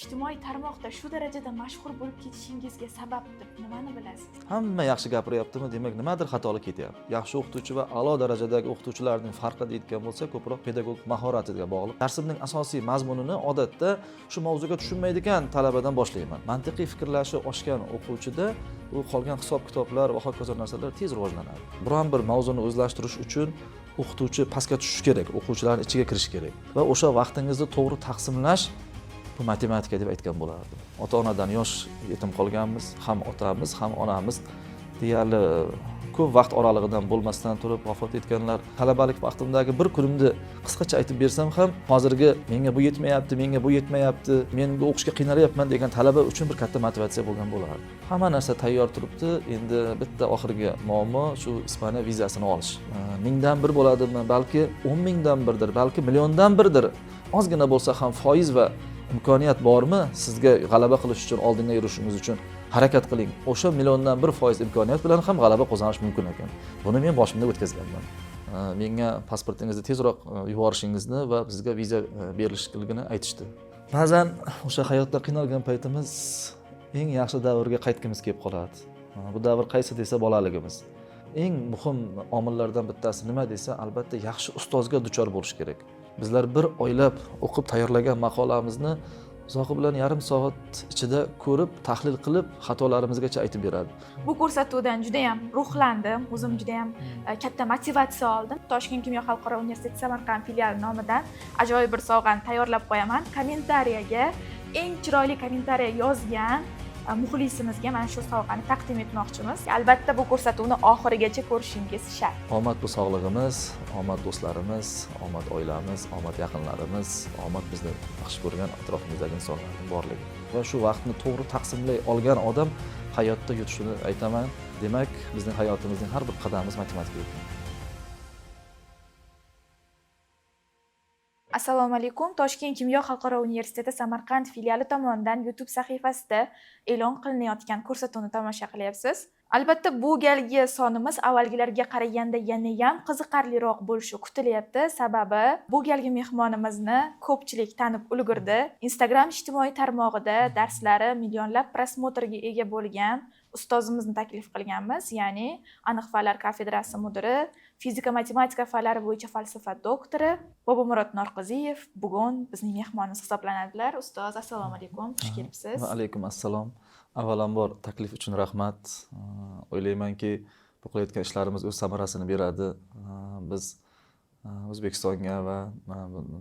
ijtimoiy tarmoqda shu darajada mashhur bo'lib ketishingizga sabab deb nimani bilasiz? Hamma yaxshi gapiryaptimi, demak nimadir xatolik ketyapti. Yaxshi o'qituvchi va a'lo darajadagi o'qituvchilarning farqi deyotgan bo'lsa, ko'proq pedagog mahoratiga bog'liq. Darsimning asosiy mazmunini odatda shu mavzuga tushunmaydigan talabadan boshlayman. Mantiqiy fikrlashi oshgan o'quvchida u qolgan hisob-kitoblar va hokazo narsalar tez rivojlanadi. Biron bir mavzuni o'zlashtirish uchun o'qituvchi pastga tushishi kerak, o'quvchilarning ichiga kirish kerak va o'sha vaqtingizni to'g'ri taqsimlash bu matematika deb aytgan bo'lardim. Ota-onadan yosh yetim qolganmiz, ham otamiz, ham onamiz deyarli ko'p vaqt oralig'idan bo'lmasdan turib vafot etganlar. Talabalik vaqtimdagi bir kunimni qisqacha aytib bersam ham, hozirgi menga bu yetmayapti, men bu o'qishga qiynalyapman degan talaba uchun bir katta motivatsiya bo'lgan bo'lardi. Hamma narsa tayyor turibdi, endi bitta oxirgi muammo shu Ispaniya vizasini olish. Mingdan bir bo'ladimi, balki 10 mingdan birdir, balki milliondan birdir. Ozgina bo'lsa ham foiz va imkoniyat bormi sizga g'alaba qilish uchun, oldinga yurishingiz uchun harakat qiling. O'sha milliondan 1% imkoniyat bilan ham g'alaba qozonish mumkin ekan. Buni men boshimdan o'tkazganman. Menga pasportingizni tezroq yuborishingizni va bizga viza berishligini aytishdi. Ba'zan o'sha hayotda qiynalgan paytimiz eng yaxshi davrga qaytgimiz kelib qoladi. Bu davr qaysi desa bolaligimiz. Eng muhim omillardan bittasi nima desa, albatta yaxshi ustozga duchor bo'lish kerak. Bizlar bir oylab o'qib tayyorlagan maqolamizni Zohi bilan yarim soat ichida ko'rib, tahlil qilib, xatolarimizgacha aytib beradi. Bu ko'rsatuvdan juda ham ruhlandim, o'zim juda ham katta motivatsiya oldim. Toshkent kimyo xalqaro universiteti Samarqand filiali nomidan ajoyib bir sovg'ani tayyorlab qo'yaman. Kommentariyaga eng chiroyli kommentariya yozgan muxlisimizga mana shu sovg'ani taqdim etmoqchimiz. Albatta bu ko'rsatuvni oxirigacha ko'rishingiz shart. Omad bu sog'lig'imiz, omad do'stlarimiz, omad oilamiz, omad yaqinlarimiz, omad bizni yaxshi ko'rgan atrofimizdagi insonlarning borligi. Va shu vaqtni to'g'ri taqsimlay olgan odam hayotda yutishini aytaman. Demak, bizning hayotimizning har bir qadamimiz matematikaga. Assalomu alaykum. Toshkent kimyo xalqaro universiteti Samarqand filiali tomonidan YouTube sahifasida e'lon qilinayotgan ko'rsatuvni tomosha qilyapsiz. Albatta bu galgi sonimiz avvalgilarga qaraganda yana ham qiziqarliroq bo'lishi kutilyapti. Sababi bu galgi mehmonimizni ko'pchilik tanib ulgurdi. Instagram ijtimoiy tarmog'ida darslari millionlab prosmotrga ega bo'lgan ustozimizni taklif qilganmiz, ya'ni aniq fanlar kafedrasi mudiri, fizika matematika fanlari bo'yicha falsafa doktori Bobomurod Norqiziyev bugun bizning mehmonimiz hisoblanadilar. Ustoz, assalomu alaykum, xush kelibsiz. Va alaykum assalom. Avvalambor taklif uchun rahmat. O'ylaymanki, bu qilayotgan ishlarimiz o'z samarasini beradi. Biz O'zbekistonga va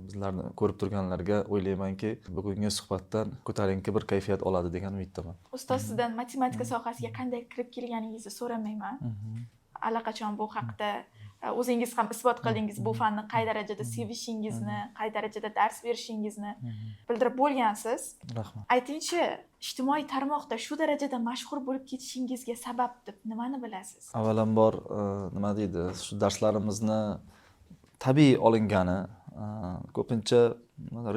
bizlarni ko'rib turganlarga o'ylaymanki, bugungi suhbatdan ko'tarinki bir kayfiyat oladi degan umiddaman. Ustoz, sizdan matematika sohasiga qanday kirib kelganingizni so'ramayman. Allaqachon bu haqda o'zingiz ham isbot qildingiz, bu fanni qay darajada sevishingizni, qay darajada dars berishingizni bildirib bo'lgansiz. Rahmat. Aytingchi, ijtimoiy tarmoqda shu darajada mashhur bo'lib ketishingizga sabab deb nimani bilasiz? Avvalambor nima deydi, shu darslarimizni tabiiy olingani, ko'pincha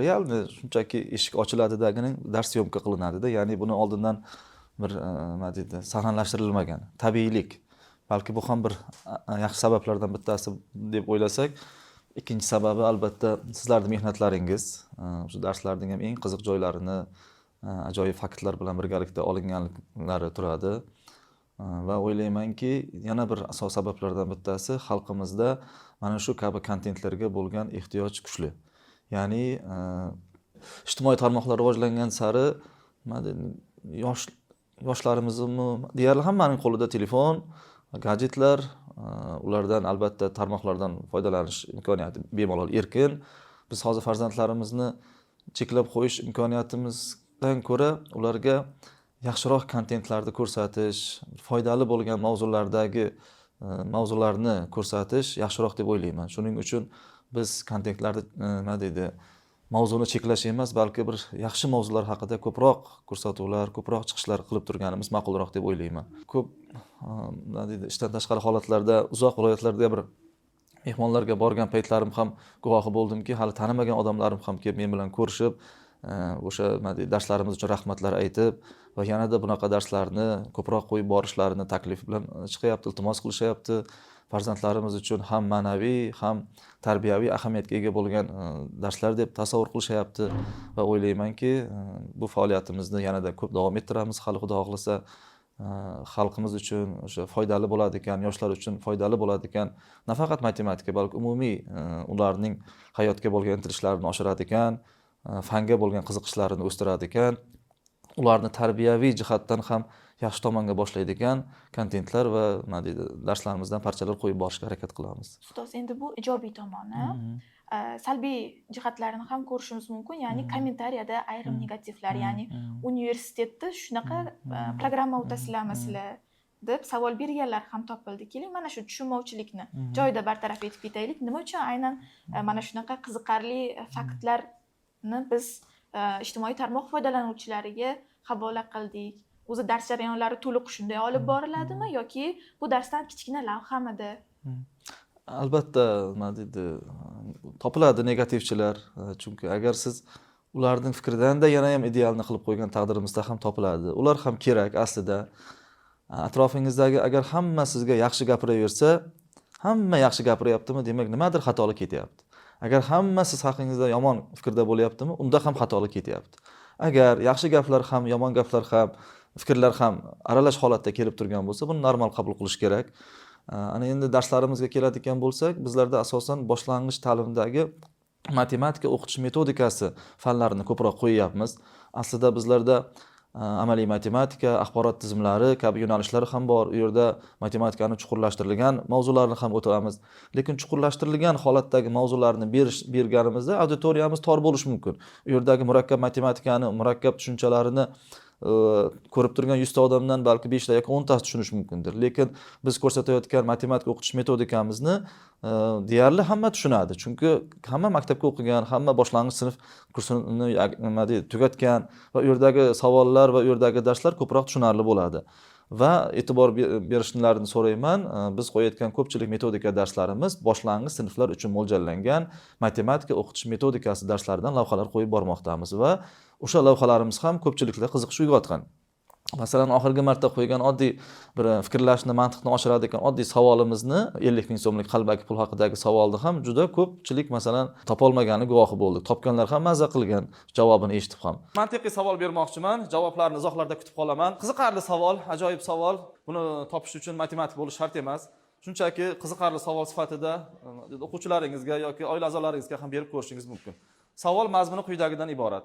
realni shunchaki eshik ochiladidaginin dars syomka qilinadi-da, ya'ni buni oldindan bir nima deydi, sahnalashtirilmagan, tabiiylik. Balki bu ham bir yaxshi sabablardan bittasi deb o'ylasak, ikkinchi sababi albatta sizlarning mehnatlaringiz, shu darslarning ham eng qiziq joylarini ajoyib faktlar bilan birgalikda olinganliklari turadi. Va o'ylaymanki, yana bir asos sabablardan bittasi xalqimizda mana shu kabi kontentlarga bo'lgan ehtiyoj kuchli. Ya'ni ijtimoiy tarmoqlar rivojlangan sari yoshlarimizni deyarli hammaning qo'lida telefon, gadjetlar, ulardan albatta tarmoqlardan foydalanish imkoniyati bemalol erkin. Biz hozir farzandlarimizni cheklab qo'yish imkoniyatimizdan ko'ra ularga yaxshiroq kontentlarni ko'rsatish, foydali bo'lgan mavzularni ko'rsatish yaxshiroq deb o'ylayman. Shuning uchun biz kontentlarni nima deydi, mavzuni cheklash emas, balki bir yaxshi mavzular haqida ko'proq ko'rsatuvlar, ko'proq chiqishlar qilib turganimiz ma'qulroq deb o'ylayman. Ko'p nima deydi, ishdan tashqari holatlarda, uzoq viloyatlarda bir mehmonlarga borgan paytlarim ham guvohi bo'ldimki, hali tanimagan odamlarim ham kelib men bilan ko'rishib, o'sha darslarimiz uchun rahmatlar aytib va yanada bunaqa darslarni ko'proq qo'yib borishlarini taklif bilan chiqyapti, iltimos qilishayapti. farzandlarimiz uchun ham ma'naviy, ham tarbiyaviy ahamiyatga ega bo'lgan darslar deb tasavvur qilishayapti va o'ylaymanki, bu faoliyatimizni yanada ko'p davom ettiramiz, hali Xudo xohlasa. Xalqimiz uchun o'sha foydali bo'ladigan, yoshlar uchun foydali bo'ladigan, nafaqat matematika, balki umumiy ularning hayotga bo'lgan intilishlarini oshiradigan, fanga bo'lgan qiziqishlarini o'stiradigan, ularni tarbiyaviy jihatdan ham yaxshi tomonga boshlaydigan kontentlar va nima deydi, darslarimizdan parchalar qo'yib borishga harakat qilamiz. Ustoz, endi bu ijobiy tomoni. Salbiy jihatlarini ham ko'rishimiz mumkin, ya'ni kommentariyada ayrim negativlar, ya'ni universitetda shunaqa programma o'tasizlarmi sizlar deb savol berganlar ham topildi. Keling, mana shu tushunmovchilikni joyida bartaraf etib ketaylik. Nima uchun aynan mana shunaqa qiziqarli faktlarni biz ijtimoiy tarmoq foydalanuvchilariga havola qildik? O'zi dars jarayonlari to'liq shunday olib boriladimi yoki bu darsdan kichkina lavhamidi? Albatta, nima deydi, topiladi negativchilar, chunki agar siz ularning fikridan-da yana ham idealni qilib qo'ygan taqdirimizda ham topiladi. Ular ham kerak aslida. Atrofingizdagi agar hamma sizga yaxshi gapiraversa, hamma yaxshi gapiryaptimi, demak nimadir xatolik ketyapti. Agar hamma siz haqingizda yomon fikrda bo'lyaptimi, unda ham xatolik ketyapti. Agar yaxshi gaplar ham, yomon gaplar ham, fikrlar ham aralash holatda kelib turgan bo'lsa, buni normal qabul qilish kerak. Ana endi darslarimizga keladigan bo'lsak, bizlarda asosan boshlang'ich ta'limdagi matematika o'qitish metodikasi fanlarini ko'proq qo'yyapmiz. Aslida bizlarda amaliy matematika, axborot tizimlari kabi yo'nalishlari ham bor. U yerda matematikani chuqurlashtirilgan mavzularni ham o'tamiz. Lekin chuqurlashtirilgan holatdagi mavzularni berganimizda auditoriyamiz tor bo'lishi mumkin. U yerdagi murakkab matematikani, murakkab tushunchalarini ko'rib turgan 100 ta odamdan balki 5 ta yoki 10 tasi tushunishi mumkindir. Lekin biz ko'rsatayotgan matematika o'qitish metodikamizni deyarli hamma tushunadi. Chunki hamma maktabga o'qigan, hamma boshlang'ich sinf kursini nima deydi, tugatgan va u yerdagi savollar va u yerdagi darslar ko'proq tushunarli bo'ladi. Va e'tibor berishlarini so'rayman. Biz qo'yayotgan ko'pchilik metodika darslarimiz boshlang'ich sinflar uchun mo'ljallangan matematika o'qitish metodikasi darslaridan lavhalar qo'yib bormoqdamiz va o'sha lavhalarimiz ham ko'pchilikda qiziqish uyg'otgan. Masalan, oxirgi marta qo'ygan oddiy bir fikrlashni, mantiqni oshiradigan oddiy savolimizni 50 ming so'mlik qalbaki pul haqidagi savolni ham juda ko'pchilik masalan topolmagani guvohi bo'ldik. Topganlar ham mazza qilgan javobini eshitib ham. Mantiqiy savol bermoqchiman, javoblarni izohlarda kutib qolaman. Qiziqarli savol, ajoyib savol. Buni topish uchun matematik bo'lish shart emas. Shunchaki qiziqarli savol sifatida o'quvchilaringizga yoki oila a'zolaringizga ham berib ko'rishingiz mumkin. Savol mazmuni quyidagidan iborat.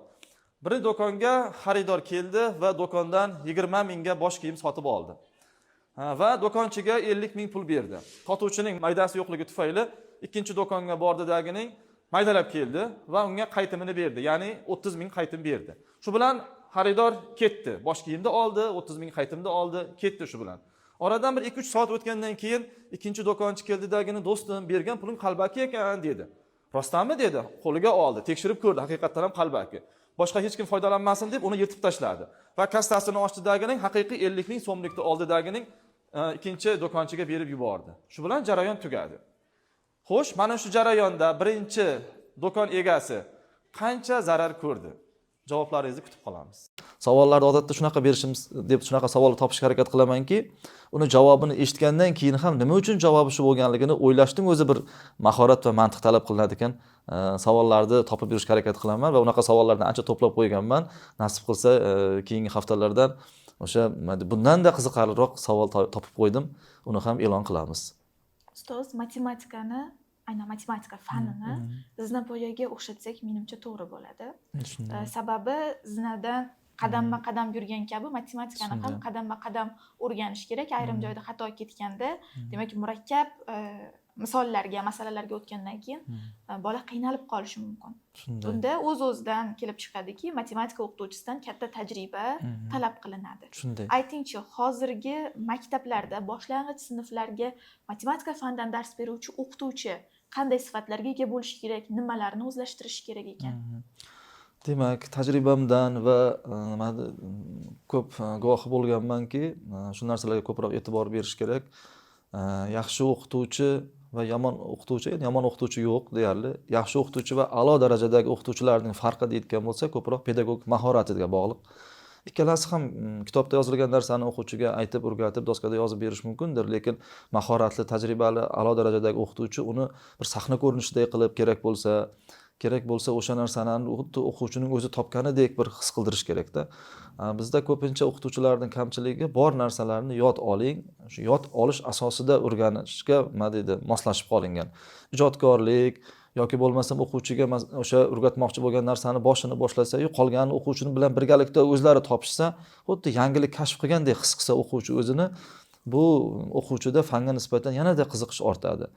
Bir do'konga xaridor keldi va do'kondan 20 mingga bosh kiyim sotib oldi. Va do'konchiga 50 ming pul berdi. Sotuvchining maydasi yo'qligi tufayli ikkinchi do'konga bordidagining maydalab keldi va unga qaytimini berdi. Ya'ni 30 ming qaytim berdi. Shu bilan xaridor ketdi. Bosh kiyimni oldi, 30 ming qaytimni oldi, ketdi shu bilan. Oradan bir 2-3 soat o'tgandan keyin ikkinchi do'konchi keldidagini, "Do'stim, bergan puling qalbaki ekan" dedi. "Rostdanmi?" dedi. Qo'liga oldi, tekshirib ko'rdi, haqiqatan ham qalbaki. Boshqa hech kim foydalanmasin deb uni yirtib tashladi. Va kassasini ochdidagining haqiqiy 50 ming so'mlikni oldidagining ikkinchi do'konchiga berib yubordi. Shu bilan jarayon tugadi. Xo'sh, mana shu jarayonda birinchi do'kon egasi qancha zarar ko'rdi? Javoblaringizni kutib qolamiz. Savollarni odatda shunaqa berishimiz deb shunaqa savol topishga harakat qilamanki, uni javobini eshitgandan keyin ham nima uchun javobi shu bo'lganligini o'ylashning o'zi bir mahorat va mantiq talab qilinadi ekan. Savollarni topib berishga harakat qilaman va unaqa savollarni ancha to'plab qo'yganman. Nasib qilsa, keyingi haftalardan o'sha bundan-da qiziqarliroq savol topib qo'ydim. Uni ham e'lon qilamiz. Ustoz, matematikani, aynan matematika fanini zinapoyaga o'xshatsak, menimcha to'g'ri bo'ladi. Sababi zinadan qadamma-qadam yurgan kabi matematikani ham qadamma-qadam o'rganish kerak. Ayrim joyda xato ketganda, demak murakkab misollarga, masalalarga o'tgandan keyin bola qiynalib qolishi mumkin. Bunda o'z-o'zidan kelib chiqadiki, matematika o'qituvchisidan katta tajriba talab qilinadi. Aytingchi, hozirgi maktablarda boshlang'ich sinflarga matematika fanidan dars beruvchi o'qituvchi qanday sifatlarga ega bo'lishi kerak, nimalarni o'zlashtirish kerak ekan? Demak, tajribamdan va ko'p guvohi bo'lganmanki, shu narsalarga ko'proq e'tibor berish kerak. Yaxshi o'qituvchi va yomon o'qituvchi yo'q deyarli. Yaxshi o'qituvchi va a'lo darajadagi o'qituvchilarning farqi deyotgan bo'lsa, ko'proq pedagog mahoratiga bog'liq. ikkalasi ham kitobda yozilgan narsani o'quvchiga aytib, o'rgatib, doskada yozib berish mumkindir, lekin mahoratli, tajribali, a'lo darajadagi o'qituvchi uni bir sahna ko'rinishidek qilib kerak bo'lsa o'sha narsani xuddi o'quvchining o'zi topganidek bir his qildirish kerakda. Bizda ko'pincha o'qituvchilarning kamchiligi bor narsalarni yod oling, shu yod olish asosida o'rganishga nima deydi, moslashib qolingan. Ijodkorlik yoki bo'lmasam o'quvchiga o'sha o'rgatmoqchi bo'lgan narsani boshini boshlasa-yu, qolganini o'quvchini bilan birgalikda o'zlari topishsa, xuddi yangilik kashf qilgandek his qilsa o'quvchi o'zini, bu o'quvchida fanga nisbatan yanada qiziqish ortadi.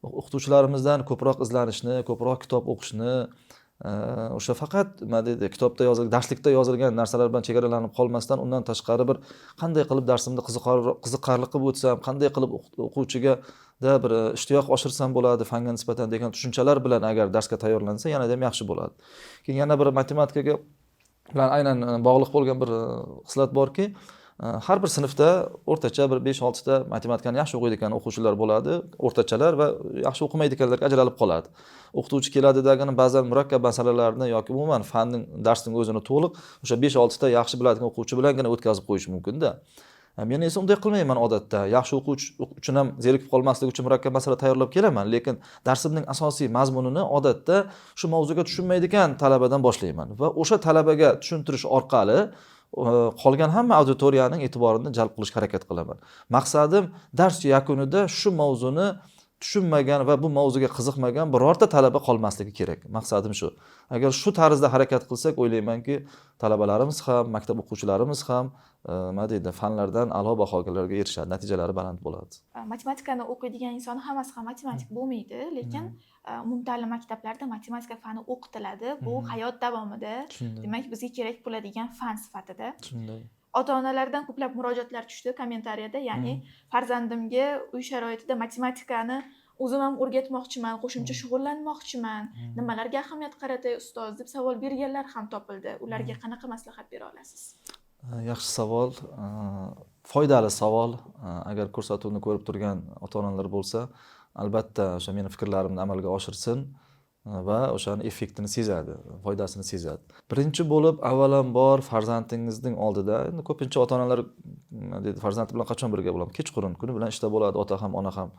O'qituvchilarimizdan ko'proq izlanishni, ko'proq kitob o'qishni, o'sha faqat nima deydi, kitobda yozilgan, darslikda yozilgan narsalar bilan chegaralanib qolmasdan, undan tashqari bir qanday qilib darsimni qiziqarli qilib o'tsam, qanday qilib o'quvchiga bir ishtiyoq oshirsam bo'ladi fanga nisbatan degan tushunchalar bilan agar darsga tayyorlansa, yanada ham yaxshi bo'ladi. Keyin yana bir matematikaga bilan aynan bog'liq bo'lgan bir xislat borki, har bir sinfda o'rtacha bir 5-6 ta matematikani yaxshi o'qiydigan o'quvchilar bo'ladi, o'rtachalar va yaxshi o'qimaydiganlarga ajralib qoladi. O'qituvchi keladidagini ba'zan murakkab masalalarni yoki umuman fanning darsning o'zini to'liq o'sha 5-6 ta yaxshi biladigan o'quvchi bilangina o'tkazib qo'yish mumkin-da. Men esa unday qilmayman odatda. Yaxshi o'quvchi uchun ham zerikib qolmaslik uchun murakkab masala tayyorlab kelaman, lekin darsimning asosiy mazmunini odatda shu mavzuga tushunmaydigan talabadan boshlayman va o'sha talabaga tushuntirish orqali qolgan hamma auditoriyaning e'tiborini jalb qilishga harakat qilaman. Maqsadim dars yakunida shu mavzuni tushunmagan va bu mavzuga qiziqmagan birorta talaba qolmasligi kerak. Maqsadim shu. Agar shu tarzda harakat qilsak, o'ylaymanki, talabalarimiz ham, maktab o'quvchilarimiz ham nima deydi, fanlardan a'lo baholarga erishadi, natijalari baland bo'ladi. Matematikani o'qiydigan inson hammasi ham matematik bo'lmaydi, lekin umumta'lim maktablarda matematika fani o'qitiladi. Bu hayot davomida, demak, bizga kerak bo'ladigan fan sifatida. Shunday. Ota-onalardan ko'plab murojaatlar tushdi kommentariyada, ya'ni farzandimga uy sharoitida matematikani o'zim ham o'rgatmoqchiman, qo'shimcha shug'ullanmoqchiman, nimalarga ahamiyat qaratay ustoz deb savol berganlar ham topildi. Ularga qanaqa maslahat bera olasiz? Yaxshi savol, foydali savol. Agar ko'rsatuvni ko'rib turgan ota-onalar bo'lsa, albatta o'sha meni fikrlarimni amalga oshirsin va o'shaning effektini sezadi, foydasini sezadi. Birinchi bo'lib, avvalambor farzandingizning oldida, endi ko'pincha ota-onalar deydi, farzandi bilan qachon birga bo'lamiz? Kechqurun kuni bilan ishda bo'ladi, ota ham, ona ham.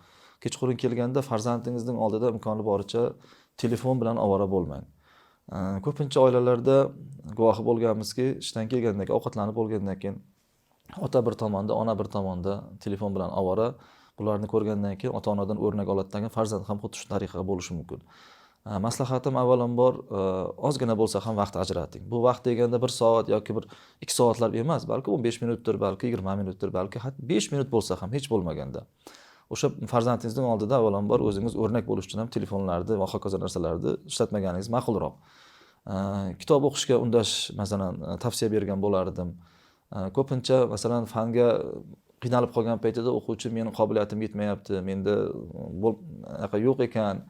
Kechqurun kelganda farzandingizning oldida imkoni boricha telefon bilan ovora bo'lmang. Ko'pincha oilalarda guvohi bo'lganmizki, ishdan kelgandan keyin, ovqatlanib bo'lgandan keyin ota bir tomonda, ona bir tomonda telefon bilan ovora. Bularni ko'rgandan keyin ota-onadan o'rnak oladigan keyin farzand ham xuddi shu tariqaga bo'lishi mumkin. Maslahatim avvalambor ozgina bo'lsa ham vaqt ajrating. Bu vaqt deganda 1 soat yoki bir 2 soatlar emas, balki 15 minutdir, balki 20 minutdir, balki 5 minut bo'lsa ham hech bo'lmaganda. O'sha farzandingizning oldida avvalambor o'zingiz o'rnak bo'lish uchun ham telefonlarni va hokazo narsalarni ishlatmaganingiz ma'qulroq. Kitob o'qishga undash, masalan, tavsiya bergan bo'lardim. Ko'pincha masalan fanga qiynalib qolgan paytida o'quvchi meni qobiliyatim yetmayapti, menda yo'q ekan,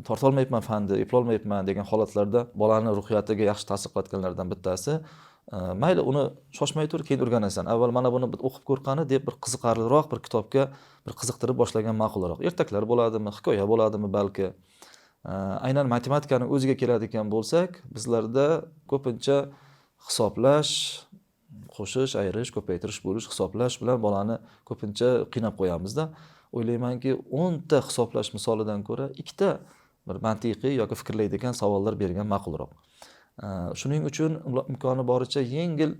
torta olmayapman fanni, eplolmayapman degan holatlarda bolani ruhiyatiga yaxshi ta'sir qilayotganlardan bittasi, mayli uni shoshmay tur, keyin o'rganasan. Avval mana buni o'qib ko'rqani deb bir qiziqarliroq bir kitobga bir qiziqtirib boshlagan ma'qulroq. Ertaklar bo'ladimi, hikoya bo'ladimi balki. Aynan matematikaning o'ziga keladigan bo'lsak, bizlarda ko'pincha hisoblash, qo'shish, ayirish, ko'paytirish, bo'lish, hisoblash bilan bolani ko'pincha qiynab qo'yamizda. O'ylaymanki, 10 ta hisoblash misolidan ko'ra 2 ta bir mantiqiy yoki fikrlaydigan savollar bergan ma'qulroq. Shuning uchun imkoni boricha yengil,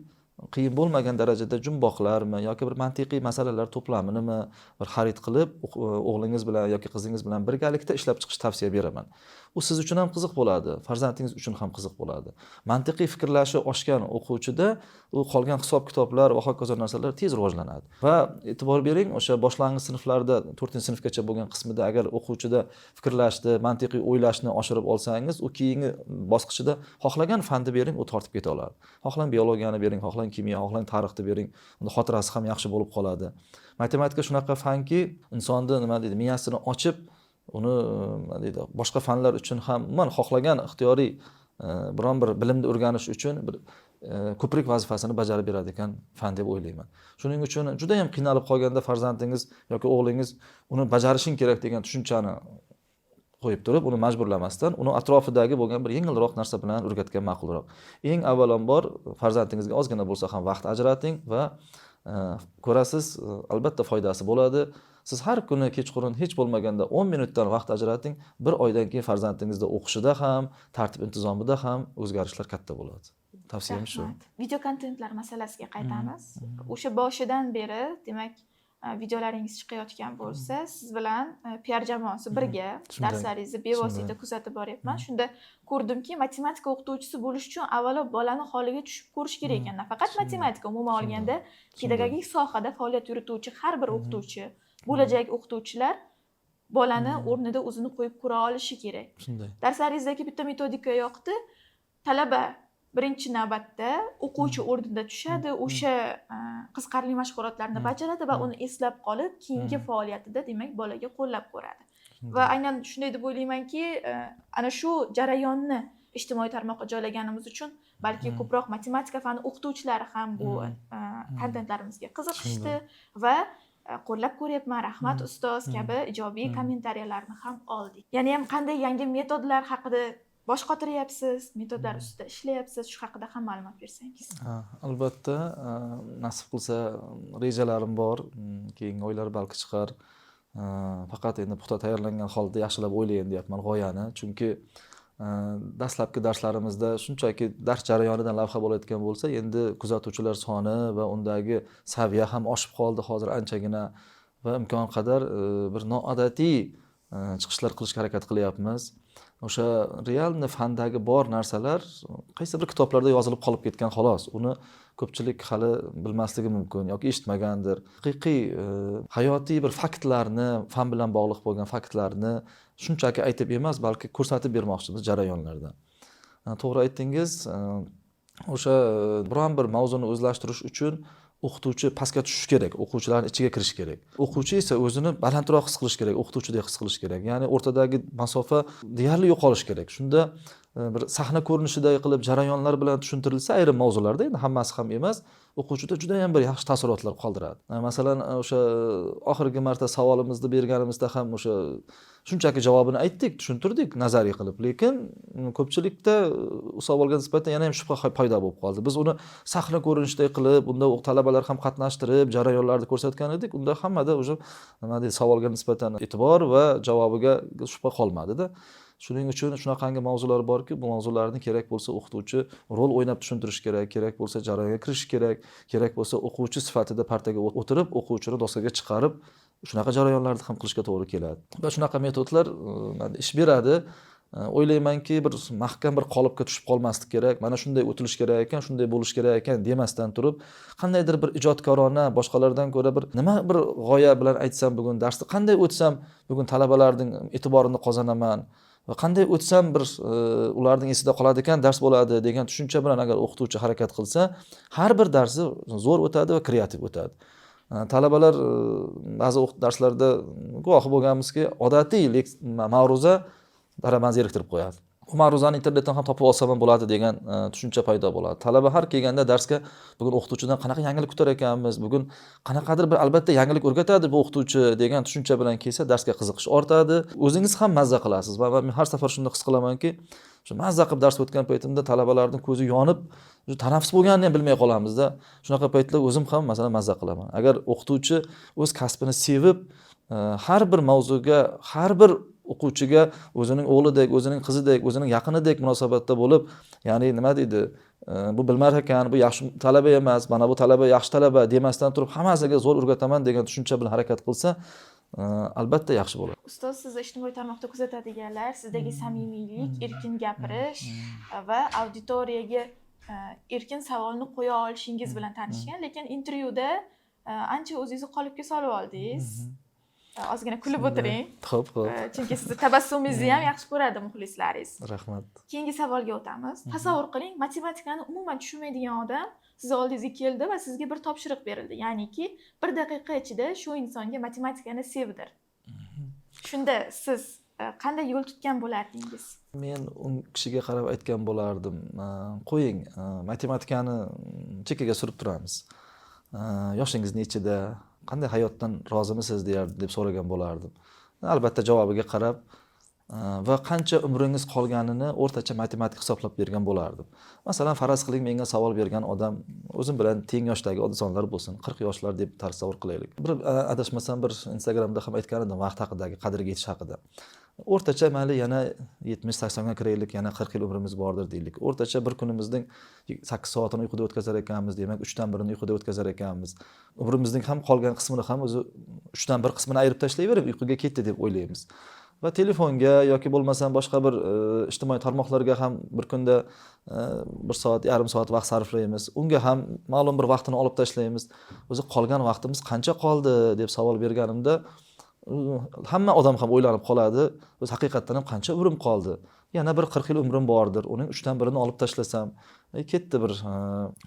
qiyin bo'lmagan darajada jumboqlarmi yoki bir mantiqiy masalalar to'plaminimi bir xarid qilib o'g'lingiz bilan yoki qizingiz bilan birgalikda ishlab chiqish tavsiya beraman. U siz uchun ham qiziq bo'ladi, farzandingiz uchun ham qiziq bo'ladi. Mantiqiy fikrlashi oshgan o'quvchida u qolgan hisob-kitoblar va hokazo narsalar tez rivojlanadi. Va e'tibor bering, o'sha boshlang'ich sinflarda 4-sinfgacha bo'lgan qismida agar o'quvchida fikrlashni, mantiqiy o'ylashni oshirib olsangiz, u keyingi bosqichida xohlagan fanni bering, u tortib keta oladi. Xohlang biologiyani bering, xohlang kimyo, xohlang tarixni bering, unda xotirasi ham yaxshi bo'lib qoladi. Matematika shunaqa fanki, insonni nima deydi, miyasini ochib, uni nima deydi, boshqa fanlar uchun ham umuman xohlagan ixtiyoriy biron bir bilimni o'rganish uchun bir ko'prik vazifasini bajarib beradigan fan deb o'ylayman. Shuning uchun juda ham qiynalib qolganda farzandingiz yoki o'g'lingiz uni bajarishing kerak degan tushunchani qo'yib turib, uni majburlamasdan, uni atrofidagi bo'lgan bir yengilroq narsa bilan o'rgatgan ma'qulroq. Eng avvalambor farzandingizga ozgina bo'lsa ham vaqt ajrating va ko'rasiz, albatta foydasi bo'ladi. Siz har kuni kechqurun hech bo'lmaganda 10 minutdan vaqt ajrating, bir oydan keyin farzandingizda o'qishida ham, tartib intizomida ham o'zgarishlar katta bo'ladi. Tavsiyam shu. Video kontentlar masalasiga qaytamiz. O'sha boshidan beri, demak, videolaringiz chiqayotgan bo'lsa, siz bilan PR jamoasi birga darslaringizni bevosita kuzatib boryapman. Shunda ko'rdimki, matematika o'qituvchisi bo'lish uchun avvalo bolani holiga tushib ko'rish kerak ekan. Nafaqat matematika, umuman olganda pedagogik sohada faoliyat yurituvchi har bir o'qituvchi, bo'lajak o'qituvchilar bolani o'rnida o'zini qo'yib ko'ra olishi kerak. Darslaringizdagi bitta metodika yoqdi. Talaba birinchi navbatda o'quvchi o'rnida tushadi, o'sha qiziqarli mashg'ulotlarni bajaradi va uni eslab qolib, keyingi faoliyatida demak bolaga qo'llab ko'radi. Va aynan shunday deb o'ylaymanki, ana shu jarayonni ijtimoiy tarmoqqa joylaganimiz uchun balki ko'proq matematika fani o'qituvchilari ham bu kontentlarimizga qiziqishdi va qo'llab ko'ryapman, rahmat ustoz kabi ijobiy kommentariyalarni ham oldik. Yana ham qanday yangi metodlar haqida bosh qotiryapsiz, metodlar ustida ishlayapsiz, shu haqida ham ma'lumot bersangiz. Albatta, nasib qilsa rejalarim bor, keyingi oylar balki chiqar. Faqat endi puxta tayyorlangan holda yaxshilab o'ylayin deyapman g'oyani, chunki dastlabki darslarimizda shunchaki dars jarayonidan lavha bo'layotgan bo'lsa, endi kuzatuvchilar soni va undagi saviya ham oshib qoldi hozir anchagina va imkon qadar bir noodatiy chiqishlar qilishga harakat qilyapmiz. O'sha realni fandagi bor narsalar qaysi bir kitoblarda yozilib qolib ketgan xolos. Uni ko'pchilik hali bilmasligi mumkin yoki eshitmagandir. Haqiqiy hayotiy bir faktlarni, fan bilan bog'liq bo'lgan faktlarni shunchaki aytib emas, balki ko'rsatib bermoqchimiz jarayonlarda. To'g'ri aytdingiz. O'sha biron bir mavzuni o'zlashtirish uchun o'qituvchi pastga tushish kerak, o'quvchilarning ichiga kirish kerak. O'quvchi esa o'zini balandroq his qilish kerak, o'qituvchidek his qilish kerak. Ya'ni o'rtadagi masofa deyarli yo'qolish kerak. Shunda bir sahna ko'rinishida qilib jarayonlar bilan tushuntirilsa ayrim mavzularda, endi hammasi ham emas, o'quvchida juda ham bir yaxshi taassurotlar qoldiradi. Masalan, o'sha oxirgi marta savolimizni berganimizda ham o'sha shunchaki javobini aytdik, tushuntirdik nazariy qilib, lekin ko'pchilikda u savolga nisbatan yana ham shubha paydo bo'lib qoldi. Biz uni sahna ko'rinishida qilib, unda talabalar ham qatnashtirib, jarayonlarni ko'rsatgan edik. Unda hammada o'sha nima deydi, savolga nisbatan e'tibor va javobiga shubha qolmadi-da. Shuning uchun shunaqangi mavzular borki, bu mavzularni kerak bo'lsa o'qituvchi rol o'ynab tushuntirish kerak, kerak bo'lsa jarayonga kirish kerak, kerak bo'lsa o'quvchi sifatida partaga o'tirib, o'quvchini doskaga chiqarib, shunaqa jarayonlarni ham qilishga to'g'ri keladi. Va shunaqa metodlar ish beradi. O'ylaymanki, bir mahkam bir qolipga tushib qolmaslik kerak. Mana shunday o'tilish kerak ekan, shunday bo'lish kerak ekan demasdan turib, qandaydir bir ijodkorona, boshqalardan ko'ra bir nima bir g'oya bilan aytsam, bugun darsni qanday o'tsam, bugun talabalarning e'tiborini qozonaman va qanday o'tsam bir ularning esida qoladi ekan, dars bo'ladi degan tushuncha bilan agar o'qituvchi harakat qilsa, har bir darsi zo'r o'tadi va kreativ o'tadi. Talabalar ba'zi darslarda guvohi bo'lganmizki, odatiy ma'ruza baraban zeriktirib qo'yadi. Bu ma'ruzani internetdan ham topib olsam ham bo'ladi degan tushuncha paydo bo'ladi. Talaba har kelganda darsga bugun o'qituvchidan qanaqa yangilik kutar ekanmiz, bugun qanaqadir bir albatta yangilik o'rgatadi bu o'qituvchi degan tushuncha bilan kelsa, darsga qiziqish ortadi. O'zingiz ham mazza qilasiz va men har safar shunda his qilamanki, shu mazza qilib dars o'tgan paytimda talabalarning ko'zi yonib, tanaffus bo'lganini ham bilmay qolamizda. Shunaqa paytlar o'zim ham masalan mazza qilaman. Agar o'qituvchi o'z kasbini sevib, har bir mavzuga, har bir o'quvchiga o'zining o'g'lidek, o'zining qizidek, o'zining yaqinidek munosabatda bo'lib, ya'ni nima deydi, bu bilmar ekan, bu yaxshi talaba emas, mana bu talaba yaxshi talaba demasdan turib, hammasiga zo'r o'rgataman degan tushuncha bilan harakat qilsa, albatta yaxshi bo'ladi. Ustoz, sizni ijtimoiy tarmoqda kuzatadiganlar sizdagi samimiylik, erkin gapirish va auditoriyaga erkin savolni qo'ya olishingiz bilan tanishgan, lekin intervyuda ancha o'zingizni qolipga solib oldingiz. Ozgina kulib o'tiring. Xo'p. Chunki sizni tabassumingizni ham yaxshi ko'radi muxlislaringiz. Rahmat. Keyingi savolga o'tamiz. Tasavvur qiling, matematikani umuman tushunmaydigan odam siz oldingizga keldi va sizga bir topshiriq berildi. Ya'niki, 1 daqiqa ichida shu insonga matematikani sevdir. Shunda siz qanday yo'l tutgan bo'lardingiz? Men u kishiga qarab aytgan bo'lardim. Qo'ying, matematikani chekkaga surib turamiz. Yoshingiz nechida? Qanday hayotdan rozimisiz deb so'ragan bo'lardim. Albatta javobiga qarab, va qancha umringiz qolganini o'rtacha matematik hisoblab bergan bo'lardim. Masalan, faraz qiling, menga savol bergan odam o'zim bilan teng yoshdagi insonlar bo'lsin, 40 yoshlar deb tasavvur qilaylik. Bir adashmasam bir Instagramda ham aytgan edim vaqt haqidagi, qadriga yetish haqida. O'rtacha mayli yana 70-80 ga kiraylik, yana 40 yil umrimiz bordir deylik. O'rtacha bir kunimizning 8 soatini uyquda o'tkazar ekanmiz, demak 3 dan 1ini uyquda o'tkazar ekanmiz. Umrimizning ham qolgan qismini ham o'zi 3 dan 1 qismini ayirib tashlayverib uyquga ketdi deb o'ylaymiz. Va telefonga yoki bo'lmasam boshqa bir ijtimoiy tarmoqlarga ham bir kunda 1 soat, yarim soat vaqt sarflaymiz. Unga ham ma'lum bir vaqtini olib tashlaymiz. O'zi qolgan vaqtimiz qancha qoldi deb savol berganimda hamma odam ham o'ylanib qoladi. O'z haqiqatdan ham qancha umrim qoldi? Yana bir 40 yil umrim bordir. Uning 3 dan 1ini olib tashlasam, ketdi bir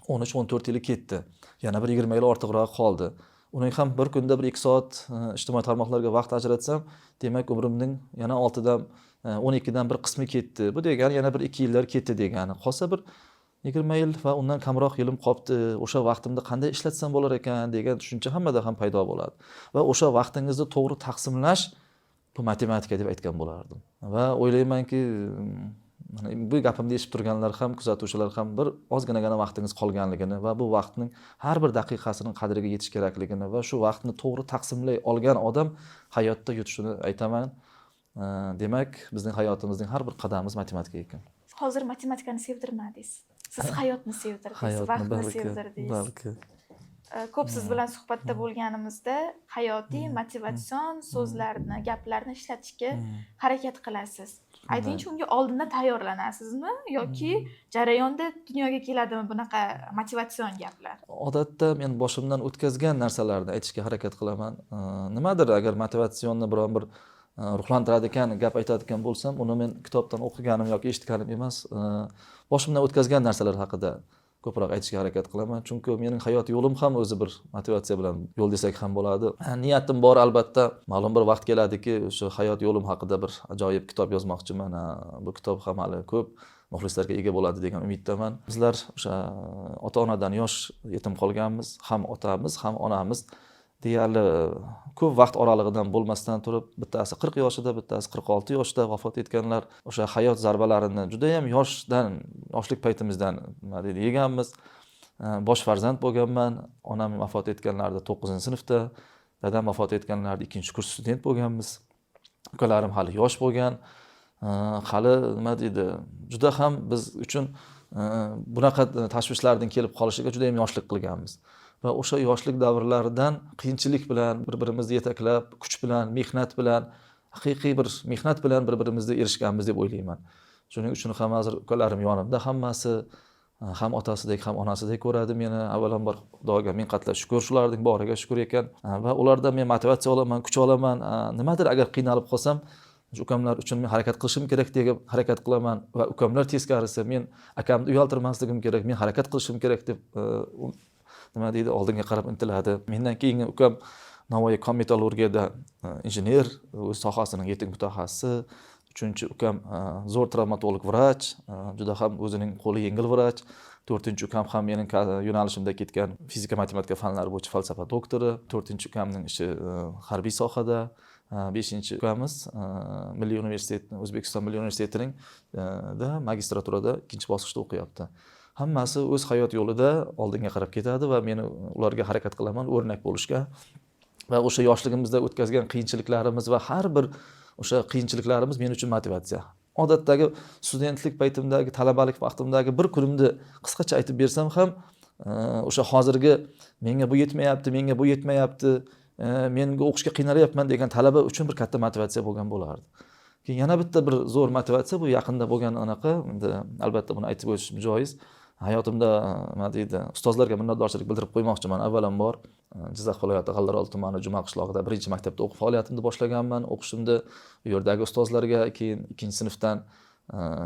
13-14 yili ketdi. Yana bir 20 yil ortiqroq qoldi. Uning ham bir kunda bir 2 soat ijtimoiy tarmoqlarga vaqt ajratsam, demak umrimning yana 6 dan 12 dan bir qismi ketdi. Bu degani yana bir 2 yillar ketdi degani. Qolsa bir 20 yil va undan kamroq yilim qolibdi. O'sha vaqtimni qanday ishlatsam bo'lar ekan degan tushuncha hammada ham paydo bo'ladi. Va o'sha vaqtingizni to'g'ri taqsimlash bu matematika deb aytgan bo'lardim. Va o'ylaymanki, bu gapimni eshitib turganlar ham, kuzatuvchilar ham bir ozginagina vaqtingiz qolganligini va bu vaqtning har bir daqiqasining qadriga yetish kerakligini va shu vaqtni to'g'ri taqsimlay olgan odam hayotda yutishini aytaman. Demak, bizning hayotimizning har bir qadamimiz matematika ekan. Hozir matematikani sevdirmadingiz. Siz hayotni sevdirdingiz, vaqtni sevdirdingiz. Balki. Ko'p siz bilan suhbatda bo'lganimizda hayotiy motivatsion so'zlarni, gaplarni ishlatishga harakat qilasiz. Aytingchi, unga oldindan tayyorlanasizmi yoki jarayonda dunyoga keladimi bunaqa motivatsion gaplar? Odatda men boshimdan o'tkazgan narsalarni aytishga harakat qilaman. Nimadir agar motivatsionni biron bir ruhlantiradigan gap aytadigan bo'lsam, uni men kitobdan o'qiganim yoki eshitganim emas, boshimdan o'tkazgan narsalar haqida ko'proq aytishga harakat qilaman. Chunki mening hayot yo'lim ham o'zi bir motivatsiya bilan yo'l desak ham bo'ladi. Niyatim bor albatta. Ma'lum bir vaqt keladiki, o'sha hayot yo'lim haqida bir ajoyib kitob yozmoqchiman. Bu kitob ham hali ko'p muxlislarga ega bo'ladi degan umiddaman. Bizlar o'sha ota-onadan yosh yetim qolganmiz, ham otamiz, ham onamiz deyarli ko'p vaqt oralig'idan bo'lmasdan turib, bittasi 40 yoshida, bittasi 46 yoshda vafot etganlar. O'sha hayot zarbalarini juda ham yoshlik paytimizdan nima deydi, yeganmiz. Bosh farzand bo'lganman. Onam vafot etganlarida 9-sinfda, dadam vafot etganlarida 2-kurs student bo'lganmiz. Ukalarim hali yosh bo'lgan. Hali nima deydi, juda ham biz uchun bunaqa tashvishlardan kelib qolishiga juda ham yoshlik qilganmiz. Va o'sha yoshlik davrlaridan qiyinchilik bilan bir-birimizni yetaklab, kuch bilan, mehnat bilan, haqiqiy bir mehnat bilan bir-birimizga erishganmiz deb o'ylayman. Shuning uchun ham hozir ukalarim yonimda, hammasi ham otasidek, ham onasidek ko'radi meni. Avvalambor Xudoga ming qatla shukr, shularning boriga shukr ekan. Va ulardan men motivatsiya olaman, kuch olaman. Nimadir agar qiynalib qolsam, ukamlar uchun men harakat qilishim kerak deb harakat qilaman va ukamlar teskarisi men akamni uyaltirmasligim kerak, men harakat qilishim kerak deb nima deydi, oldinga qarab intiladi. Mendan keyingi ukam Navoiy kon-metallurgiyada injener, o'z sohasining yetuk mutaxassisi. 3-ukam zo'r travmatolog vrach, juda ham o'zining qo'li yengil vrach. 4-ukam ham mening yo'nalishimda ketgan fizika, matematika fanlari bo'yicha falsafa doktori. 4-ukamning ishi harbiy sohada. 5-ukamiz Milliy universitet, O'zbekiston Milliy universitetining magistraturada 2-bosqichda o'qiyapti. Hammasi o'z hayot yo'lida oldinga qarab ketadi va men ularga harakat qilaman o'rnak bo'lishga. Va o'sha yoshligimizda o'tkazgan qiyinchiliklarimiz va har bir o'sha qiyinchiliklarimiz men uchun motivatsiya. Odatdagi studentlik paytimdagi, talabalik vaqtimdagi bir kunimni qisqacha aytib bersam ham, o'sha hozirgi menga bu yetmayapti, menga bu yetmayapti, menga o'qishga qiynalyapman degan talaba uchun bir katta motivatsiya bo'lgan bo'lardi. Keyin yana bitta bir zo'r motivatsiya bu yaqinda bo'lgan anaqa, endi albatta buni aytib o'tishim joiz. Hayotimda nima deydi, ustozlarga minnatdorchilik bildirib qo'ymoqchiman. Avvalambor Jizzax viloyati G'allarol tumani Juma qishlog'ida 1-maktabda o'qib faoliyatimni boshlaganman. O'qishimda u yerdagi ustozlarga, keyin 2-sinfdan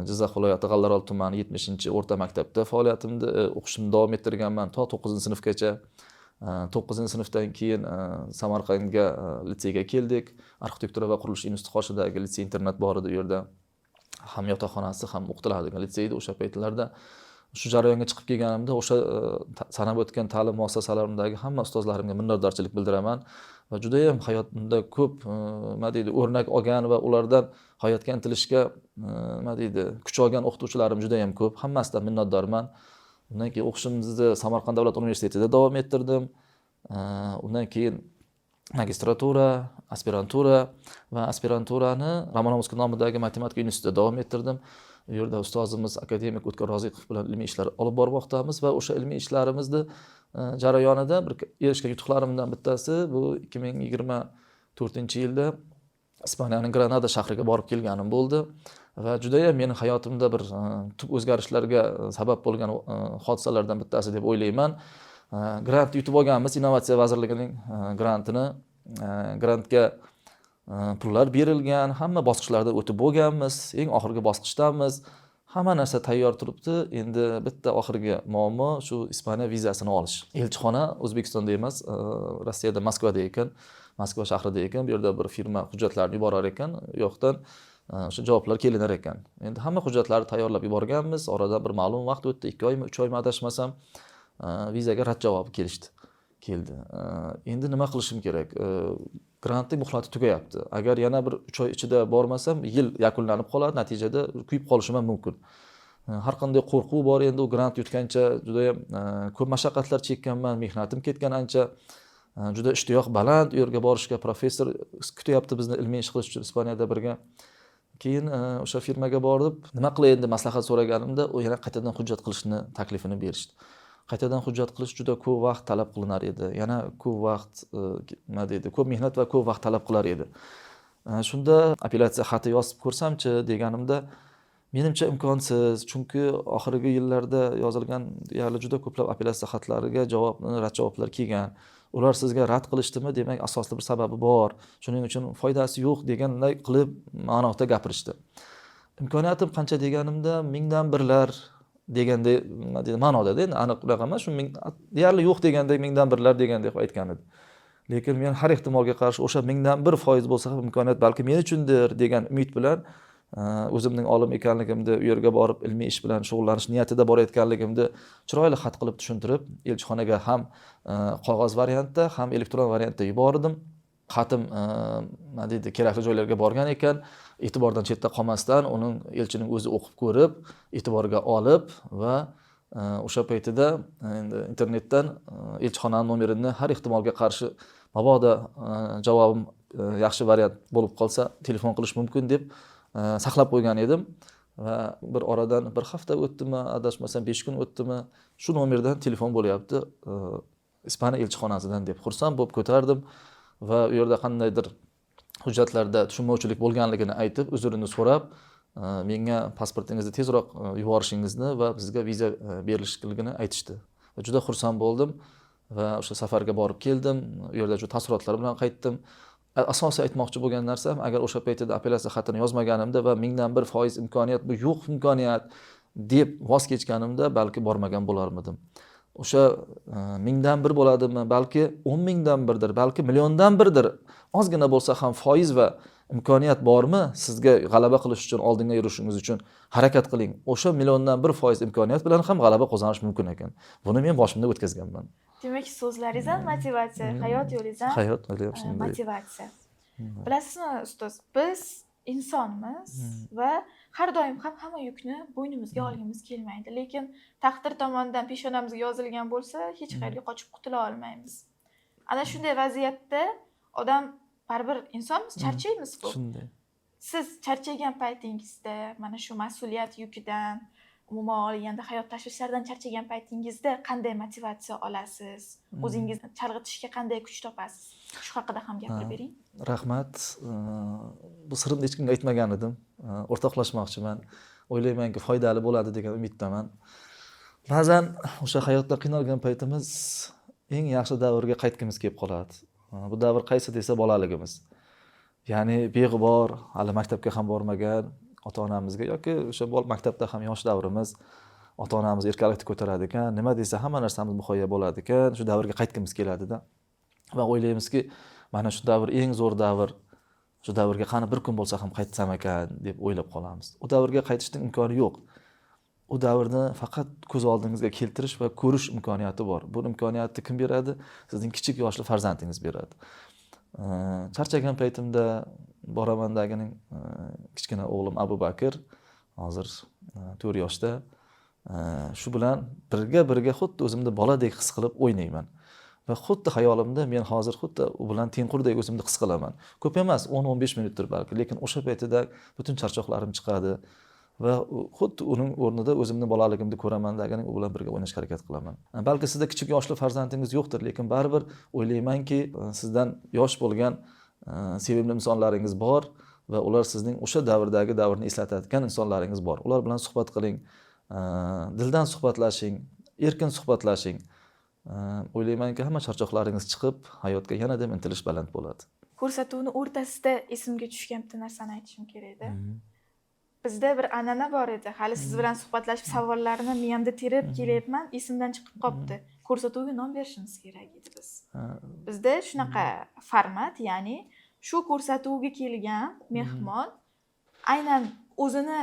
Jizzax viloyati G'allarol tumani 70-o'rta maktabda faoliyatimni o'qishimni davom ettirganman to 9-sinfgacha. 9-sinfdan keyin Samarqandga litseyga keldik. Arxitektura va qurilish instituti qoshidagi litsey internat bor edi u yerda. Ham yotoqxonasi, ham o'qitiladigan litseyda o'sha paytlarda. shu jarayonga chiqib kelganimda o'sha sanab o'tgan ta'lim muassasalarimdagi hamma ustozlarimga minnatdorchilik bildiraman va juda ham hayotimda ko'p nima deydi o'rnak olgan va ulardan hayotga intilishga nima deydi kuch olgan o'qituvchilarim juda ham ko'p. Hammasidan minnatdorman. Undan keyin o'qishimni Samarqand davlat universitetida davom ettirdim. Undan keyin magistratura, aspirantura va aspiranturani Romanovskiy nomidagi matematika institutida davom ettirdim. Bu yerda ustozimiz akademik O'tkir Roziqov bilan ilmiy ishlar olib bormoqdamiz va o'sha ilmiy ishlarimizni jarayonida bir erishgan yutuqlarimdan bittasi bu 2024-yilda Ispaniyaning Granada shahriga borib kelganim bo'ldi va juda ham meni hayotimda bir tub o'zgarishlarga sabab bo'lgan hodisalardan bittasi deb o'ylayman. Grant yutib olganmiz, Innovatsiya vazirligining grantini. Grantga pullar berilgan, hamma bosqichlardan o'tib bo'lganmiz, eng oxirgi bosqichdamiz. Hamma narsa tayyor turibdi. Endi bitta oxirgi muammo shu Ispaniya vizasini olish. Elchixona O'zbekistonda emas, Rossiyada, Moskvada ekan, Moskva shahrida ekan. Bu yerda bir firma hujjatlarni yuborar ekan, u yoqdan o'sha javoblar kelinar ekan. Endi hamma hujjatlarni tayyorlab yuborganmiz. Oradan bir ma'lum vaqt o'tdi, 2 oymi, 3 oymi adashmasam, vizaga rad javobi keldi. Endi nima qilishim kerak? Grantning muhlati tugayapti. Agar yana bir 3 oy ichida bormasam, yil yakunlanib qoladi, natijada kuyib qolishim ham mumkin. Har qanday qo'rquv bor endi u grant yutgancha juda ham ko'p mashaqqatlar chekkanman, mehnatim ketgan ancha. Juda ishtiyoq baland u yerga borishga, professor kutyapti bizni ilmiy ish qilish uchun Ispaniyada birga. Keyin o'sha firmaga borib, nima qilay endi maslahat so'raganimda, u yana qaytadan hujjat qilishni taklifini berishdi. Qaytadan hujjat qilish juda ko'p vaqt talab qilinar edi. Yana ko'p vaqt, nima deydi, ko'p mehnat va ko'p vaqt talab qilar edi. Shunda apellyatsiya xati yozib ko'rsamchi deganimda, menimcha imkonsiz, chunki oxirgi yillarda yozilgan deyarli juda ko'plab apellyatsiya xatlariga rad javoblar kelgan. Ular sizga rad qilishdimi, demak asosli bir sababi bor. Shuning uchun foydasi yo'q deganday qilib ma'noda gapirishdi. Imkoniyatim qancha deganimda, mingdan birlar deganda nima deydi ma'noda-da, endi aniq unaqa emas, shu deyarli yo'q deganda mingdan birlar degandek aytgan edi. Lekin men har ehtimolga qarshi o'sha 1000dan 1% bo'lsa ham imkoniyat balki men uchundir degan umid bilan o'zimning olim ekanligimni, u yerga borib ilmiy ish bilan shug'ullanish niyatida borayotganligimni chiroyli xat qilib tushuntirib, elchixonaga ham qog'oz variantda, ham elektron variantda yubordim. Xatim nima deydi, kerakli joylarga borgan ekan, e'tibordan chetda qolmasdan uning elchining o'zi o'qib ko'rib, e'tiborga olib va o'sha paytida endi internetdan elchixonaning nomerini har ehtimolga qarshi mabodo javobim yaxshi variant bo'lib qolsa telefon qilish mumkin deb saqlab qo'ygan edim va bir oradan bir hafta o'tdimi, adashmasam 5 kun o'tdimi, shu nomerdan telefon bo'lyapti Ispaniya elchixonasidan deb xursand bo'lib ko'tardim va u yerda qandaydir hujjatlarda tushunmovchilik bo'lganligini aytib, uzrini so'rab, menga pasportingizni tezroq yuborishingizni va bizga viza berilishligini aytishdi. Va juda xursand bo'ldim va o'sha safarga borib keldim. U yerda juda taassurotlar bilan qaytdim. Asosiy aytmoqchi bo'lgan narsam, agar o'sha paytda apellyatsiya xatini yozmaganimda va 1000dan 1% imkoniyat, bu yo'q imkoniyat deb voz kechganimda balki bormagan bo'larmidim. O'sha 1000dan 1 bo'ladimi, balki 10 mingdan 1dir, balki milliondan 1dir. Ozgina bo'lsa ham foiz va imkoniyat bormi? Sizga g'alaba qilish uchun, oldinga yurishingiz uchun harakat qiling. O'sha milliondan 1% imkoniyat bilan ham g'alaba qozonish mumkin ekan. Buni men boshimda o'tkazganman. Demak, so'zlaringiz ham motivatsiya, hayot yo'lingiz ham motivatsiya. Bilasizmi, ustoz, biz insonmiz va har doim ham hamma yukni bo'ynimizga olgimiz kelmaydi, lekin taqdir tomonidan peshonamizga yozilgan bo'lsa, hech qayerga qochib qutula olmaymiz. Ana shunday vaziyatda odam baribir insonmiz, charchaymiz-ku. Shunday. Siz charchagan paytingizda, mana shu mas'uliyat yukidan, umuman olganda hayot tashvishlaridan charchagan paytingizda qanday motivatsiya olasiz? O'zingizni chalg'itishga qanday kuch topasiz? Shu haqida ham gapirib bering. Rahmat. Bu sirni hech kimga aytmagan edim. O'rtoqlashmoqchiman. O'ylaymanki, foydali bo'ladi degan umiddaman. Ba'zan o'sha hayotda qiynalgan paytimiz eng yaxshi davrga qaytgimiz kelib qoladi. Bu davr qaysi desa bolaligimiz. Ya'ni beg'ubor, hali maktabga ham bormagan ota-onamizga yoki o'sha maktabda ham yosh davrimiz, ota-onamiz erkalikni ko'taradi ekan, nima desa hamma narsamiz muhayyo bo'ladi ekan, shu davrga qaytgimiz keladi-da. Va o'ylaymizki, mana shu davr eng zo'r davr. Shu davrga qani bir kun bo'lsa ham qaytsam ekan deb o'ylab qolamiz. U davrga qaytishning imkoni yo'q. u davrni faqat ko'z oldingizga keltirish va ko'rish imkoniyati bor. Bu imkoniyatni kim beradi? Sizning kichik yoshli farzandingiz beradi. Charchagan paytimda boramandagining kichkina o'g'lim Abu Bakr hozir 4 yoshda. Shu bilan birga xuddi o'zimni boladek his qilib o'ynayman. Va xuddi xayolimda men hozir xuddi u bilan tengqurdek o'zimni his qilaman. Ko'p emas, 10-15 minutdir balki, lekin o'sha paytida butun charchoqlarim chiqadi va xuddi uning o'rnida o'zimni bolaligimni ko'ramandagini u bilan birga o'ynashga harakat qilaman. Balki sizda kichik yoshli farzandingiz yo'qdir, lekin baribir o'ylaymanki, sizdan yosh bo'lgan sevimli insonlaringiz bor va ular sizning o'sha davrni eslatadigan insonlaringiz bor. Ular bilan suhbat qiling, dildan suhbatlashing, erkin suhbatlashing. O'ylaymanki, hamma charchoqlaringiz chiqib, hayotga yanada intilish baland bo'ladi. Ko'rsatuvni o'rtasida esimga tushgan bitta narsani aytishim kerak edi. Bizda bir an'ana bor edi. Hali siz bilan suhbatlashib savollarni miyamda terib kelyapman, esimdan chiqib qoldi. Ko'rsatuvga nom berishimiz kerak edi biz. Bizda shunaqa format, ya'ni shu ko'rsatuvga kelgan mehmon aynan o'zini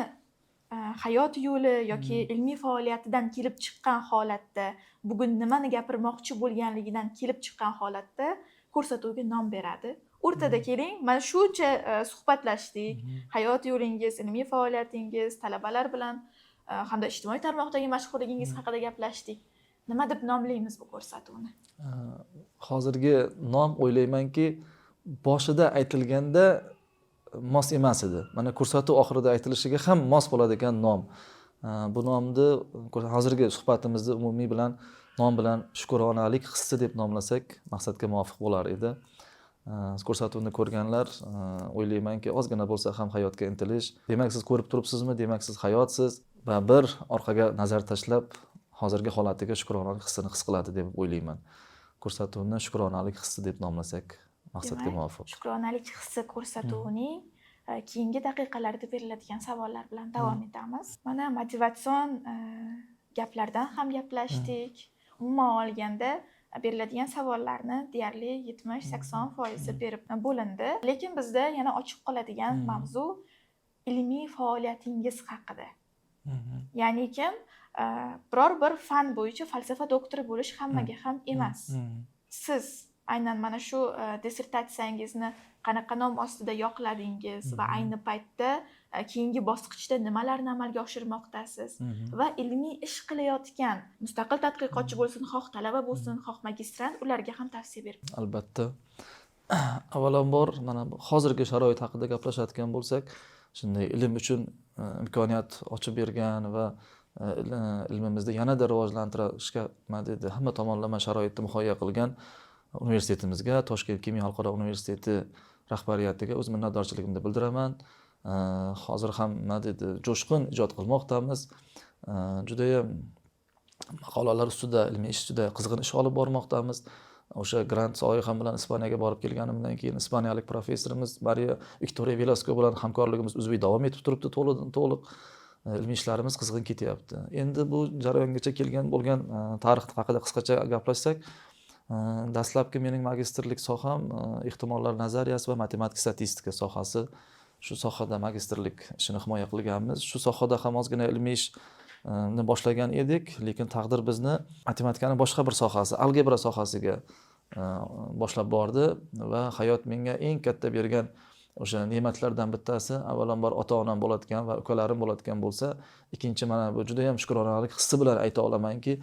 hayot yo'li yoki ilmiy faoliyatidan kelib chiqqan holatda, bugun nimani gapirmoqchi bo'lganligidan kelib chiqqan holatda ko'rsatuvga nom beradi. O'rtada keling, mana shuncha suhbatlashdik, hayot yo'lingiz, ilmiy faoliyatingiz, talabalar bilan hamda ijtimoiy tarmoqdagi mashhurligingiz haqida gaplashdik. Nima deb nomlaymiz bu ko'rsatuvni? Hozirgi nom o'ylaymanki, boshida aytilganda mos emas edi. Mana ko'rsatuv oxirida aytilishiga ham mos bo'ladigan nom. Bu nomni hozirgi suhbatimizni umumiy bilan nom bilan shukronalik hissi deb nomlasak, maqsadga muvofiq bo'lar edi. Ko'rsatuvni ko'rganlar o'ylaymanki, ozgina bo'lsa ham hayotga intilish. Demak, siz ko'rib turibsizmi? Demak, siz hayotsiz va bir orqaga nazar tashlab, hozirgi holatiga shukronalik hissini his qiladi deb o'ylayman. Ko'rsatuvni shukronalik hissi deb nomlasak, maqsadga muvofiq. Shukronalik hissi ko'rsatuvining keyingi daqiqalarda beriladigan savollar bilan davom etamiz. Mana motivatsion gaplardan ham gaplashdik. Umuman olganda beriladigan savollarni deyarli 70-80% berib bo'lindi. Lekin bizda yana ochiq qoladigan mavzu ilmiy faoliyatingiz haqida. Ya'ni kim biror bir fan bo'yicha falsafa doktori bo'lish hammaga ham emas. Siz aynan mana shu dissertatsiyangizni qanaqa nom ostida yoqladingiz va ayni paytda keyingi bosqichda nimalarni amalga oshirmoqdasiz va ilmiy ish qilayotgan mustaqil tadqiqotchi bo'lsin, xoh talaba bo'lsin, xoh magistrant, ularga ham tavsiya berib. Albatta. Avvalambor mana hozirgi sharoit haqida gaplashadigan bo'lsak, shunday ilm uchun imkoniyat ochib bergan va ilmimizni yanada rivojlantirishga hamma tomonlama sharoitni muhayyo qilgan universitetimizga, Toshkent Kimyo xalqaro universiteti rahbariyatiga o'z minnatdorchiligimni bildiraman. Hozir ham jo'shqin ijod qilmoqdamiz. Juda ham maqolalar ustida, ilmiy ish ustida qizg'in ish olib bormoqdamiz. O'sha grant loyiham bilan Ispaniyaga borib kelganimdan keyin ispaniyalik professorimiz Maria Victoria Velasco bilan hamkorligimiz uzviy davom etib turibdi, to'liq ilmiy ishlarimiz qizg'in ketyapti. Endi bu jarayongacha kelgan bo'lgan tarix haqida qisqacha gaplashsak, dastlabki mening magistrlik soham ehtimollar nazariyasi va matematik statistika sohasi. Shu sohada magistrlik ishini himoya qilganmiz. Shu sohada ham ozgina ilmiy ishni boshlagan edik, lekin taqdir bizni matematikaning boshqa bir sohasi, algebra sohasiga boshlab bordi va hayot menga eng katta bergan o'sha ne'matlardan bittasi avvalambor ota-onam bo'ladigan va ukalarim bo'ladigan bo'lsa, ikkinchi mana bu juda ham shukronalik hissi bilan ayta olamanki,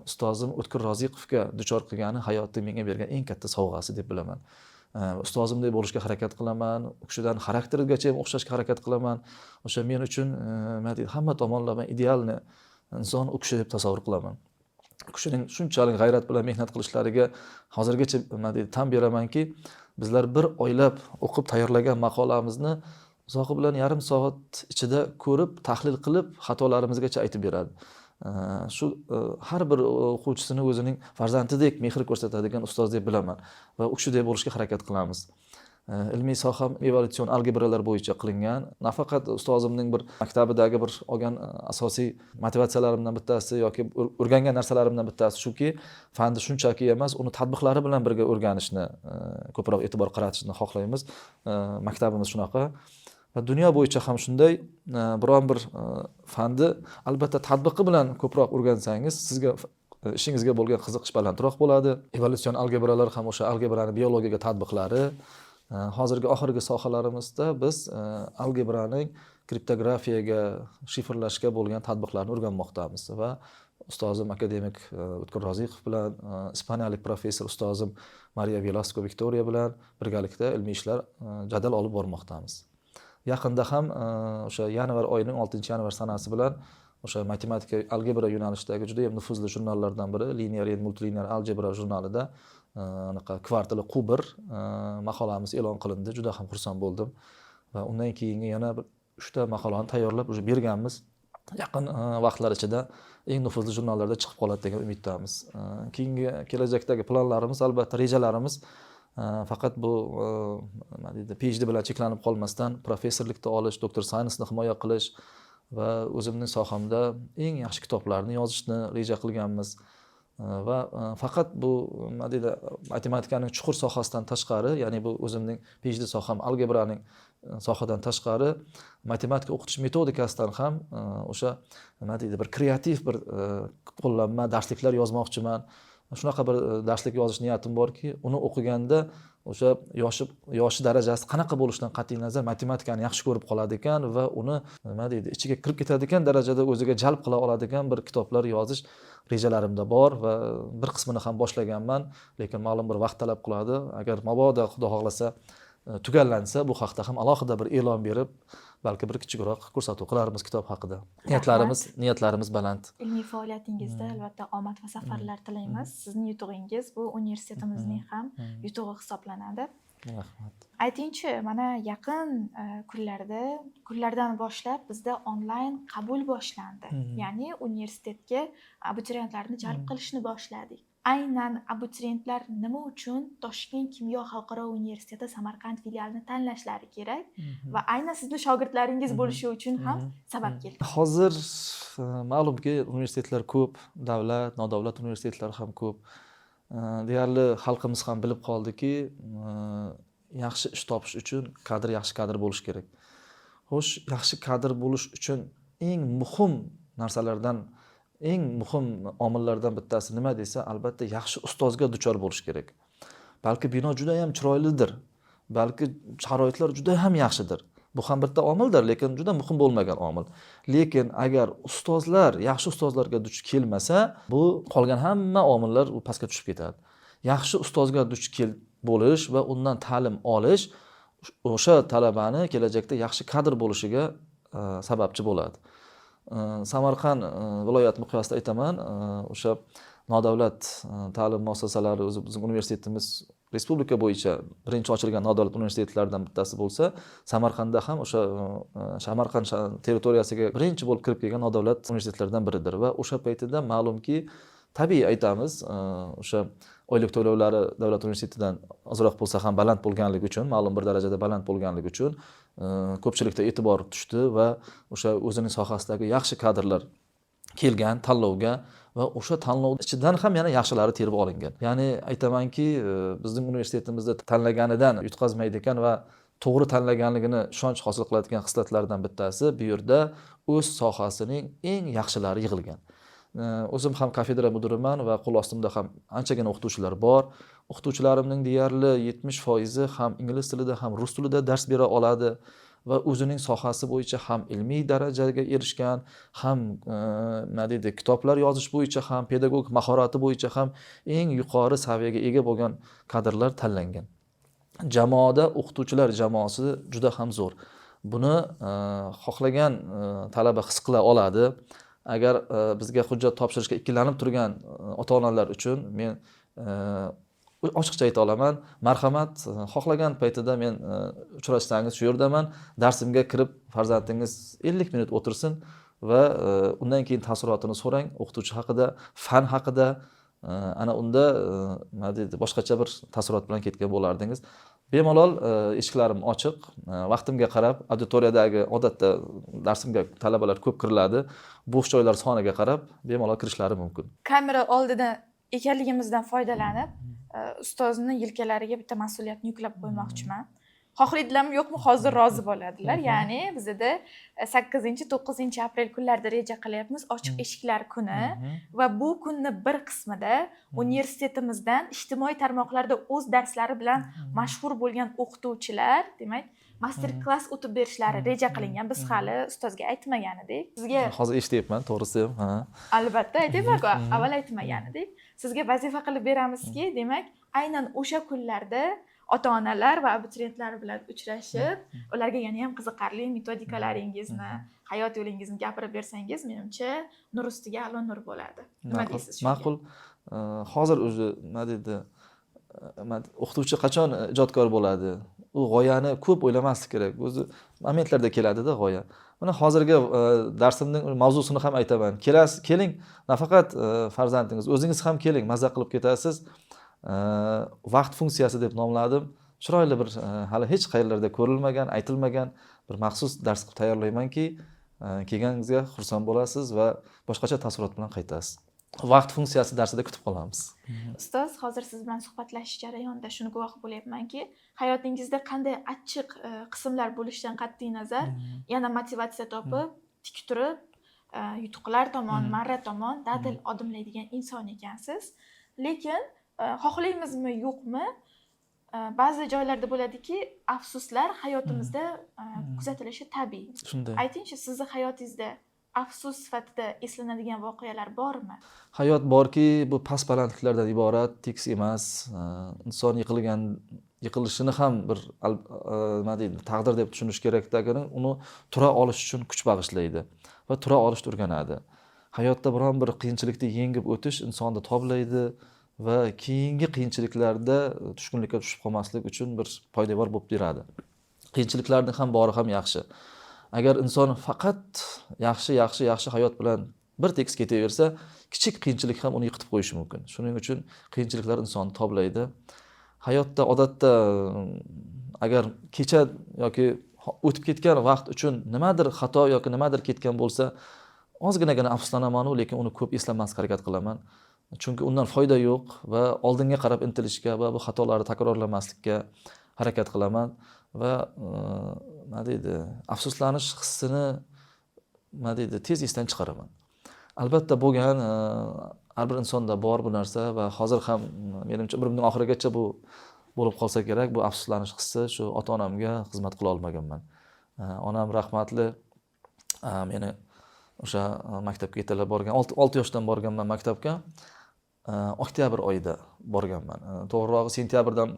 ustozim O'tkir Roziqovga duchor qilgani hayotda menga bergan eng katta sovg'asi deb bilaman. Ustozimdek bo'lishga harakat qilaman, u kishidan xarakterigacha ham o'xshashga harakat qilaman. O'sha men uchun hamma tomonlama idealni inson u kishi deb tasavvur qilaman. U kishining shunchalik g'ayrat bilan mehnat qilishlariga hozirgacha tan beramanki, bizlar bir oylab o'qib tayyorlagan maqolamizni Zohi bilan yarim soat ichida ko'rib, tahlil qilib, xatolarimizgacha aytib beradi. Shu har bir o'quvchisini o'zining farzandidek mehr ko'rsatadigan ustoz deb bilaman va u kishidek bo'lishga harakat qilamiz. Ilmiy soham evolyutsion algebralar bo'yicha qilingan. Nafaqat ustozimning bir maktabidagi bir olgan asosiy motivatsiyalarimdan bittasi yoki o'rgangan narsalarimdan bittasi shuki, fanni shunchaki emas, uni tatbiqlari bilan birga o'rganishni ko'proq e'tibor qaratishni xohlaymiz. Maktabimiz shunaqa. va dunyo bo'yicha ham shunday. Biron bir fanni albatta tatbiqi bilan ko'proq o'rgansangiz, sizga ishingizga bo'lgan qiziqish balandroq bo'ladi. Evolyutsion algebralar ham o'sha algebrani biologiyaga tatbiqlari. Hozirgi oxirgi sohalarimizda biz algebraning kriptografiyaga, shifrlashga bo'lgan tatbiqlarni o'rganmoqdamiz va ustozim akademik O'tkir Roziqov bilan, ispaniyalik professor ustozim Maria Velasco Victoria bilan birgalikda ilmiy ishlar jadal olib bormoqdamiz. Yaqinda ham o'sha yanvar oyining 6-yanvar sanasi bilan o'sha matematika algebra yo'nalishidagi juda ham nufuzli jurnallardan biri Linear and Multilinear Algebra jurnalida anaqa kvartali Q1 maqolamiz e'lon qilindi. Juda ham xursand bo'ldim va undan keyingi yana 3 ta maqolani tayyorlab уже berganmiz. Yaqin vaqtlar ichida eng nufuzli jurnallarda chiqib qoladi degan umiddamiz. Keyingi kelajakdagi planlarimiz, albatta rejalarimiz faqat bu nima deydi, PhD bilan cheklanib qolmasdan professorlikni olish, doktor sayensni himoya qilish va o'zimning sohamda eng yaxshi kitoblarni yozishni reja qilganmiz. Va faqat bu nima deydi, matematikaning chuqur sohasidan tashqari, ya'ni bu o'zimning PhD soham algebraning sohadan tashqari matematika o'qitish metodikasidan ham o'sha nima deydi, bir kreativ bir qo'llanma darsliklar yozmoqchiman. Shunaqa bir darslik yozish niyatim borki, uni o'qiganda o'sha yoshi darajasi qanaqa bo'lishidan qat'iy nazar matematikani yaxshi ko'rib qoladi ekan va uni nima deydi, ichiga kirib ketadigan darajada o'ziga jalb qila oladigan bir kitoblar yozish rejalarimda bor va bir qismini ham boshlaganman, lekin ma'lum bir vaqt talab qiladi. Agar mabodo Xudo xohlasa tugallansa, bu haqda ham alohida bir e'lon berib, balki bir kichikroq ko'rsatuv qilarmiz kitob haqida. Niyatlarimiz baland. Ilmiy faoliyatingizda albatta omad va zafarlar tilaymiz. Sizning yutug'ingiz bu universitetimizning ham yutug'i hisoblanadi. Rahmat. Aytingchi, mana yaqin kunlardan boshlab bizda onlayn qabul boshlandi. Ya'ni universitetga abituriyentlarni jalb qilishni boshladik. Aynan abituriyentlar nima uchun Toshkent kimyo xalqaro universiteti Samarqand filialini tanlashlari kerak va aynan sizning shogirdlaringiz bo'lishi uchun ham sabab keldi. Hozir ma'lumki, universitetlar ko'p, davlat, nodavlat universitetlar ham ko'p. Deyarli xalqimiz ham bilib qoldiki, yaxshi ish topish uchun yaxshi kadr bo'lish kerak. Xo'sh, yaxshi kadr bo'lish uchun eng muhim narsalardan, eng muhim omillardan bittasi nima desa, albatta yaxshi ustozga duchor bo'lish kerak. Balki bino juda ham chiroylidir, balki sharoitlar juda ham yaxshidir. Bu ham bitta omildir, lekin juda muhim bo'lmagan omil. Lekin agar yaxshi ustozlarga duch kelmasa, bu qolgan hamma omillar pastga tushib ketadi. Yaxshi ustozga duch bo'lish va undan ta'lim olish o'sha talabani kelajakda yaxshi kadr bo'lishiga sababchi bo'ladi. Samarqand viloyat miqyosida aytaman, o'sha nodavlat ta'lim muassasalari, o'zi bizning universitetimiz respublika bo'yicha birinchi ochilgan nodavlat universitetlardan bittasi bo'lsa, Samarqandda ham o'sha Samarqand territoriyasiga birinchi bo'lib kirib kelgan nodavlat universitetlardan biridir va o'sha paytida ma'lumki, tabiiy aytamiz, o'sha oylik to'lovlari davlat universitetidan ozroq bo'lsa ham baland bo'lganligi uchun, ma'lum bir darajada baland bo'lganligi uchun ko'pchilikda e'tibor tushdi va o'sha o'zining sohasidagi yaxshi kadrlar kelgan tanlovga va o'sha tanlov ichidan ham yana yaxshilari terib olingan. Ya'ni aytamanki, bizning universitetimizda tanlaganidan yutqazmaydi ekan va to'g'ri tanlaganligini ishonch hosil qiladigan xislatlardan bittasi bu yerda o'z sohasining eng yaxshilari yig'ilgan. O'zim ham kafedra mudiriman va qo'l ostimda ham anchagina o'qituvchilar bor. O'qituvchilarimning deyarli 70% ham ingliz tilida ham rus tilida dars bera oladi va o'zining sohasi bo'yicha ham ilmiy darajaga erishgan, ham nima deydi, kitoblar yozish bo'yicha ham, pedagogik mahorati bo'yicha ham eng yuqori saviyaga ega bo'lgan kadrlar tanlangan. Jamoada o'qituvchilar jamoasi juda ham zo'r. Buni xohlagan talaba his qila oladi. Agar bizga hujjat topshirishga ikkilanib turgan ota-onalar uchun men ochiqcha ayta olaman, marhamat, xohlagan paytida men uchrashsangiz shu yerdaman, darsimga kirib farzandingiz 50 minut o'tirsin va undan keyin taassurotini so'rang, o'qituvchi haqida, fan haqida, ana unda nima deydi, boshqacha bir taassurot bilan ketgan bo'lardingiz. Bemalol eshiklarim ochiq, vaqtimga qarab, auditoriyadagi odatda darsimga talabalar ko'p kiriladi, bo'sh joylar soniga qarab bemalol kirishlari mumkin. Kamera oldida ekanligimizdan foydalanib, ustozni yelkalariga bitta mas'uliyatni yuklab qo'ymoqchiman. xohlaydilarmi yo'qmi hozir rozi bo'ladilar. Ya'ni bizada 8-9 aprel kunlarida reja qilyapmiz ochiq eshiklar kuni va bu kunni bir qismida universitetimizdan ijtimoiy tarmoqlarda o'z darslari bilan mashhur bo'lgan o'qituvchilar, demak, master klass o'tib berishlari reja qilingan. Biz hali ustozga aytmagan edik. Sizga hozir eshityapman, to'g'risi ham. Ha. Albatta aytayman-ku, avval aytmagan edik. Sizga vazifa qilib beramizki, demak, aynan o'sha kunlarda ota-onalar va abituriyentlar bilan uchrashib, ularga yana ham qiziqarli metodikalaringizni, hayot yo'lingizni gapirib bersangiz, menimcha nur ustiga a'lo nur bo'ladi. Nima deysiz shunga? Ma'qul. Hozir o'zi nima deydi? O'qituvchi qachon ijodkor bo'ladi? U g'oyani ko'p o'ylamaslik kerak. O'zi momentlarda keladi-da g'oya. Mana hozirgi darsimning mavzusini ham aytaman. Keling, nafaqat farzandingiz, o'zingiz ham keling, mazza qilib ketasiz. Vaqt funksiyasi deb nomladim. Chiroyli bir hali hech qayerlarda ko'rilmagan, aytilmagan bir maxsus dars qilib tayyorlaymanki, kelganingizga xursand bo'lasiz va boshqacha taassurot bilan qaytasiz. Vaqt funksiyasi darsida kutib qolamiz. Ustoz, hozir siz bilan suhbatlashish jarayonida shuni guvoh bo'lyapmanki, hayotingizda qanday achchiq qismlar bo'lishidan qat'iy nazar, yana motivatsiya topib, tik turib, yutuqlar tomon, marra tomon dadil odimlaydigan inson ekansiz. Lekin xohlaymizmi, yo'qmi, ba'zi joylarda bo'ladiki, afsuslar hayotimizda kuzatilishi tabiiy. Shunday. Aytingchi, sizni hayotingizda afsus sifatida eslanadigan voqealar bormi? Hayot borki, bu past-balandliklardan iborat, tekis emas. Inson yiqilishini ham bir nima deydi, taqdir deb tushunish kerakligini, uni tura olish uchun kuch bag'ishlaydi va tura olishni o'rganadi. Hayotda biron bir qiyinchilikni yengib o'tish insonni toblaydi va keyingi qiyinchiliklarda tushkunlikka tushib qolmaslik uchun bir poydevor bo'lib beradi. Qiyinchiliklarning ham bori ham yaxshi. Agar inson faqat yaxshi hayot bilan bir tekis ketaversa, kichik qiyinchilik ham uni yiqitib qo'yishi mumkin. Shuning uchun qiyinchiliklar insonni toblaydi. Hayotda odatda agar kecha yoki o'tib ketgan vaqt uchun nimadir xato yoki nimadir ketgan bo'lsa, ozginagina afsuslanaman, lekin uni ko'p eslamaslikka harakat qilaman. Chunki undan foyda yo'q va oldinga qarab intilishga va bu xatolarni takrorlamaslikka harakat qilaman va nima deydi, afsuslanish hissini nima deydi, tez esdan chiqaraman. Albatta bo'lgan, har bir insonda bor bu narsa va hozir ham menimcha umrimning oxirigacha bu bo'lib qolsa kerak. Bu afsuslanish hissi shu ota-onamga xizmat qila olmaganman. Onam rahmatli meni o'sha maktabga ertalab borgan, 6 yoshdan borganman maktabga. Oktyabr oyida borganman. To'g'rirog'i sentyabrdan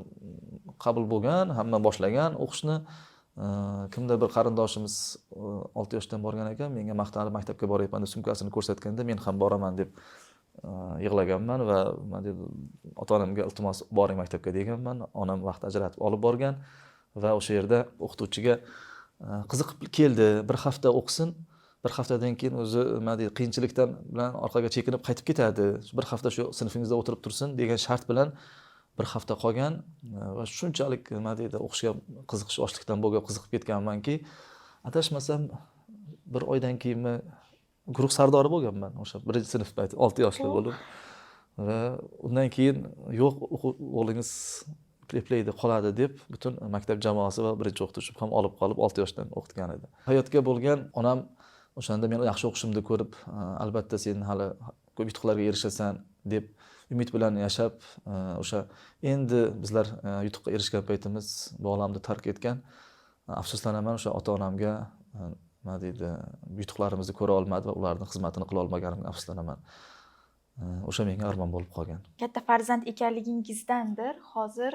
qabul bo'lgan, hamma boshlagan o'qishni. Kimdir bir qarindoshimiz 6 yoshdan borgan ekan, menga maqtanib maktabga boryapman deb sumkasini ko'rsatganda, men ham boraman deb yig'laganman va nima deydi, ota-onamga iltimos boring maktabga deganman. Onam vaqt ajratib olib borgan va o'sha yerda o'qituvchiga qiziqib keldi, bir hafta o'qisin. Bir haftadan keyin o'zi nima deydi, qiyinchilikdan bilan orqaga chekinib qaytib ketadi. Bir hafta shu sinfingizda o'tirib tursin degan shart bilan bir hafta qolgan va shunchalik nima deydi, o'qishga qiziqish ochlikdan bo'lgan qiziqib ketganmanki, adashmasam bir oydan keyinmi guruh sardori bo'lganman o'sha 1-sinfda 6 yoshli bo'lib. Va undan keyin yo'q, o'g'lingiz eplaydi, qoladi deb butun maktab jamoasi va birinchi o'qituvchim ham olib qolib 6 yoshdan o'qitgan edi. Hayotga bo'lgan onam o'shanda men yaxshi o'qishimni ko'rib, albatta sen hali ko'p yutuqlarga erishasan deb umid bilan yashab, o'sha endi bizlar yutuqqa erishgan paytimiz bu olamni tark etgan. Afsuslanaman o'sha ota-onamga, nima deydi, yutuqlarimizni ko'ra olmadi va ularning xizmatini qila olmaganimga afsuslanaman. O'sha menga armon bo'lib qolgan. Katta farzand ekanligingizdandir hozir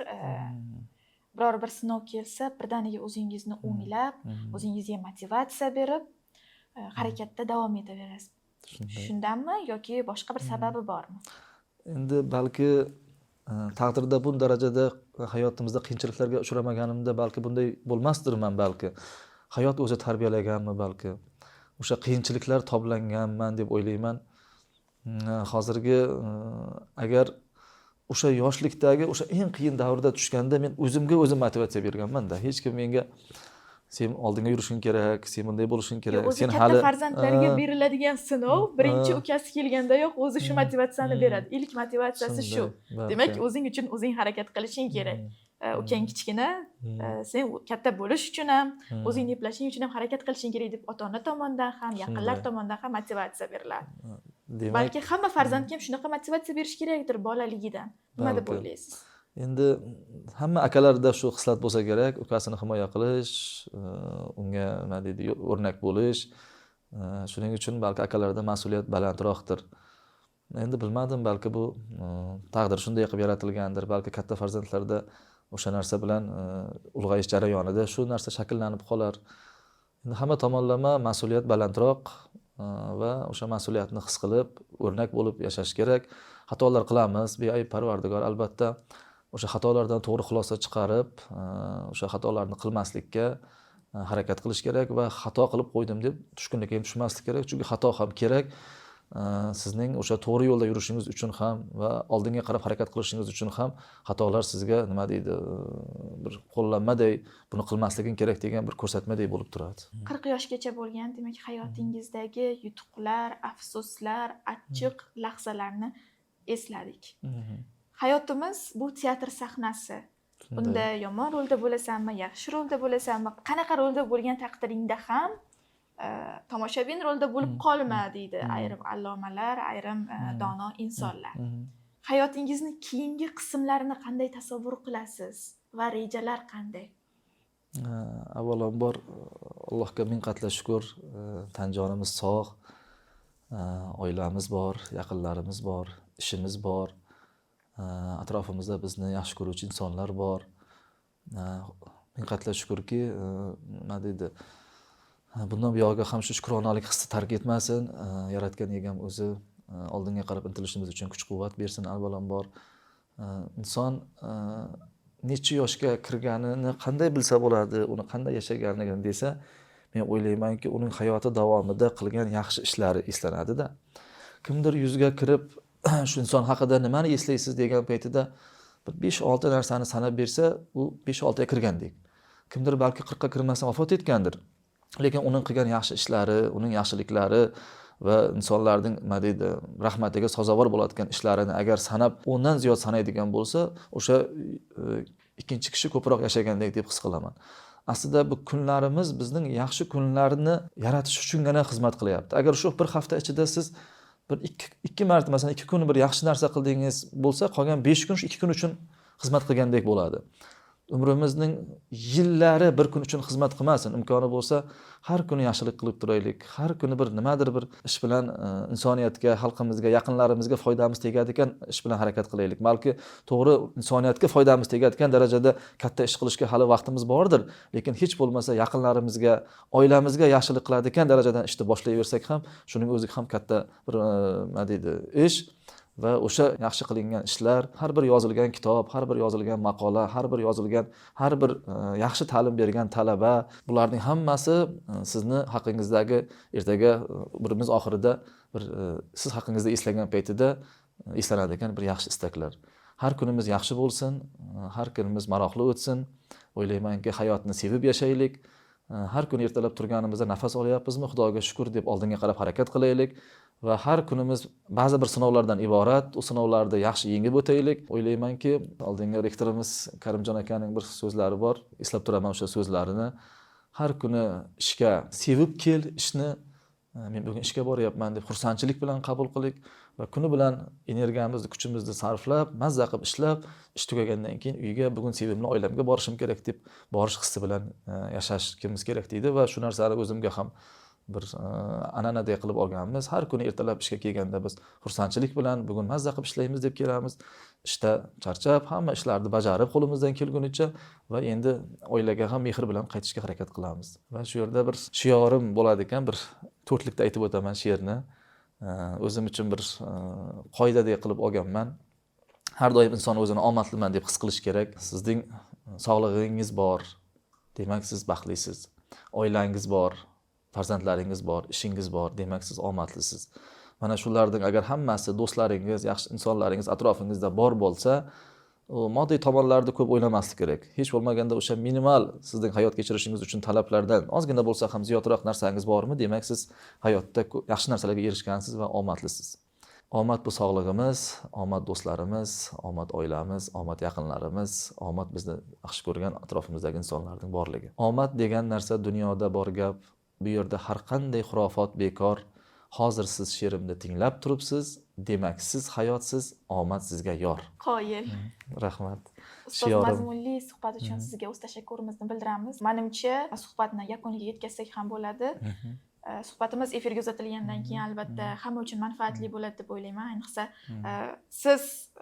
biror bir sinov kelsa, birdaniga o'zingizni o'nglab, o'zingizga motivatsiya berib, harakatda davom etaverasiz. Shundanmi yoki boshqa bir sababi bormi? Endi balki taqdirda bu darajada hayotimizda qiyinchiliklarga uchramaganimda balki bunday bo'lmasdirman, balki hayot o'zi tarbiyalaganmi, balki o'sha qiyinchiliklar toblanganman deb o'ylayman. Hozirgi agar o'sha yoshlikdagi o'sha eng qiyin davrda tushganda men o'zimga o'zim motivatsiya berganman-da. Hech kim menga sen oldinga yurishing kerak, sen bunday bo'lishing kerak, sen hali katta farzandlarga beriladigan sinov birinchi ukasi kelgandayoq o'zi shu motivatsiyani beradi. Ilk motivatsiyasi shu. Demak, o'zing uchun o'zing harakat qilishing kerak. ukang kichkina, sen katta bo'lish uchun ham, o'zingni eplashing uchun ham harakat qilishing kerak deb ota-ona tomonidan ham, yaqinlar tomonidan ham motivatsiya beriladi. Demak, Balki hamma farzandga ham shunaqa motivatsiya berish kerakdir bolaligidan. Nima deb balki. o'ylaysiz? Endi hamma akalarda shu xislat bo'lsa kerak, ukasini himoya qilish, unga nima deydi, o'rnak bo'lish. Shuning uchun balki akalarda mas'uliyat balandroqdir. Endi bilmadim, balki bu taqdir shunday qilib yaratilgandir. Balki katta farzandlarda o'sha narsa bilan ulg'ayish jarayonida shu narsa shakllanib qolar. Endi hamma tomonlama mas'uliyat balandroq va o'sha mas'uliyatni his qilib, o'rnak bo'lib yashash kerak. Xatolar qilamiz, beayb Parvardigor albatta o'sha xatolardan to'g'ri xulosa chiqarib, o'sha xatolarni qilmaslikka harakat qilish kerak va xato qilib qo'ydim deb tushkunlikka ham tushmaslik kerak. Chunki xato ham kerak. Sizning o'sha to'g'ri yo'lda yurishingiz uchun ham va oldinga qarab harakat qilishingiz uchun ham xatolar sizga nima deydi, bir qo'llanmaday, buni qilmasliging kerak degan bir ko'rsatmaday bo'lib turadi. 40 yoshgacha bo'lgan, demak, hayotingizdagi yutuqlar, afsuslar, achchiq lahzalarni esladik. Hayotimiz bu teatr sahnasi. Unda yomon rolda bo'lasanmi, yaxshi rolda bo'lasanmi, qanaqa rolda bo'lgan taqdiringda ham tomoshabin rolda bo'lib qolma deydi ayrim allomalar, ayrim dono insonlar. Hayotingizni keyingi qismlarini qanday tasavvur qilasiz va rejalar qanday? Avvalambor Allohga ming qatla shukr, tan jonimiz sog', oilamiz bor, yaqinlarimiz bor, ishimiz bor. Atrofimizda bizni yaxshi ko'ruvchi insonlar bor. Ming qatla shukrki, nima deydi, bundan buyog'iga ham shu shukronalik hissi tark etmasin. Yaratgan egam o'zi oldinga qarab intilishimiz uchun kuch-quvvat bersin avvalambor. Inson necha yoshga kirganini qanday bilsa bo'ladi, uni qanday yashaganligini desa, men o'ylaymanki, uning hayoti davomida qilgan yaxshi ishlari eslanadi-da. Kimdir 100 ga kirib shu inson haqida nimani eslaysiz degan paytida bir 5-6 narsani sanab bersa, u 5-6 ga kirgandek. Kimdir balki 40 ga kirmasdan vafot etgandir. Lekin uning qilgan yaxshi ishlari, uning yaxshiliklari va insonlarning nima deydi, rahmatiga sazovor bo'ladigan ishlarini agar sanab, ondan ziyod sanaydigan bo'lsa, o'sha ikkinchi kishi ko'proq yashagandek deb his qilaman. Aslida bu kunlarimiz bizning yaxshi kunlarni yaratish uchungina xizmat qilyapti. Agar shu bir hafta ichida siz bir 2 marta, masalan 2 kun bir yaxshi narsa qildingiz bo'lsa, qolgan 5 kun shu 2 kun uchun xizmat qilgandek bo'ladi. Umrimizning yillari bir kun uchun xizmat qilmasin. Imkoni bo'lsa, har kuni yaxshilik qilib turaylik. Har kuni bir nimadir bir ish bilan insoniyatga, xalqimizga, yaqinlarimizga foydamiz tegadigan ish bilan harakat qilaylik. Balki to'g'ri insoniyatga foydamiz tegadigan darajada katta ish qilishga hali vaqtimiz bordir, lekin hech bo'lmasa yaqinlarimizga, oilamizga yaxshilik qiladigan darajadan ishni boshlayversak ham, shuning o'zi ham katta bir nima deydi, ish. Va o'sha yaxshi qilingan ishlar, har bir yozilgan kitob, har bir yozilgan maqola, har bir yozilgan, har bir yaxshi ta'lim bergan talaba, bularning hammasi sizni haqingizdagi ertaga birimiz oxirida bir siz haqingizda eslagan paytida eslanadigan bir yaxshi istaklar. Har kunimiz yaxshi bo'lsin, har kunimiz maroqli o'tsin. O'ylaymanki, hayotni sevib yashaylik. Har kun ertalab turganimizda nafas olyapmizmi, Xudoga shukr deb oldinga qarab harakat qilaylik. Va har kunimiz ba'zi bir sinovlardan iborat, u sinovlarni yaxshi yengib o'taylik. O'ylaymanki, oldingi rektorimiz Karimjon akaning bir so'zlari bor, eslab turaman o'sha so'zlarini. Har kuni ishga sevib kel, ishni men bugun ishga boryapman deb xursandchilik bilan qabul qiling va kuni bilan energiyamizni, kuchimizni sarflab, mazza qilib ishlab, ish tugagandan keyin uyga bugun sevimli oilamga borishim kerak deb borish hissi bilan yashashimiz kerak deydi va shu narsani o'zimga ham bir an'anaday qilib olganmiz. Har kuni ertalab ishga kelganda biz xursandchilik bilan bugun mazza qilib ishlaymiz deb kelamiz. Ishda charchab, hamma ishlarni bajarib qo'limizdan kelgunicha va endi oilaga ham mehr bilan qaytishga harakat qilamiz. Va shu yerda bir shiorim bo'ladi ekan, bir 4likda aytib o'taman she'rni. O'zim uchun bir qoidaday qilib olganman. Har doim inson o'zini omadliman deb his qilish kerak. Sizning sog'lig'ingiz bor, demak siz baxtlisiz. Oilangiz bor, farzandlaringiz bor, ishingiz bor, demak siz omadlisiz. Mana shularning agar hammasi do'stlaringiz, yaxshi insonlaringiz atrofingizda bor bo'lsa, u moddiy tomonlarni ko'p o'ylamaslik kerak. Hech bo'lmaganda o'sha minimal sizning hayot kechirishingiz uchun talablardan ozgina bo'lsa ham ziyodroq narsangiz bormi, demak siz hayotda yaxshi narsalarga erishgansiz va omadlisiz. Omad bu sog'lig'imiz, omad do'stlarimiz, omad oilamiz, omad yaqinlarimiz, omad bizni yaxshi ko'rgan atrofimizdagi insonlarning borligi. Omad degan narsa dunyoda bor gap. Bu yerda har qanday xurofot bekor. Hozir siz she'rimni tinglab turibsiz, demak siz hayotsiz, omad sizga yor. Qoyil. Rahmat. Ustoz, Shiorim. mazmunli suhbat uchun sizga o'z tashakkurimizni bildiramiz. Menimcha, suhbatni yakuniga yetkazsak ham bo'ladi. Suhbatimiz efirga uzatilgandan keyin albatta hamma uchun manfaatli bo'ladi deb o'ylayman. Ayniqsa siz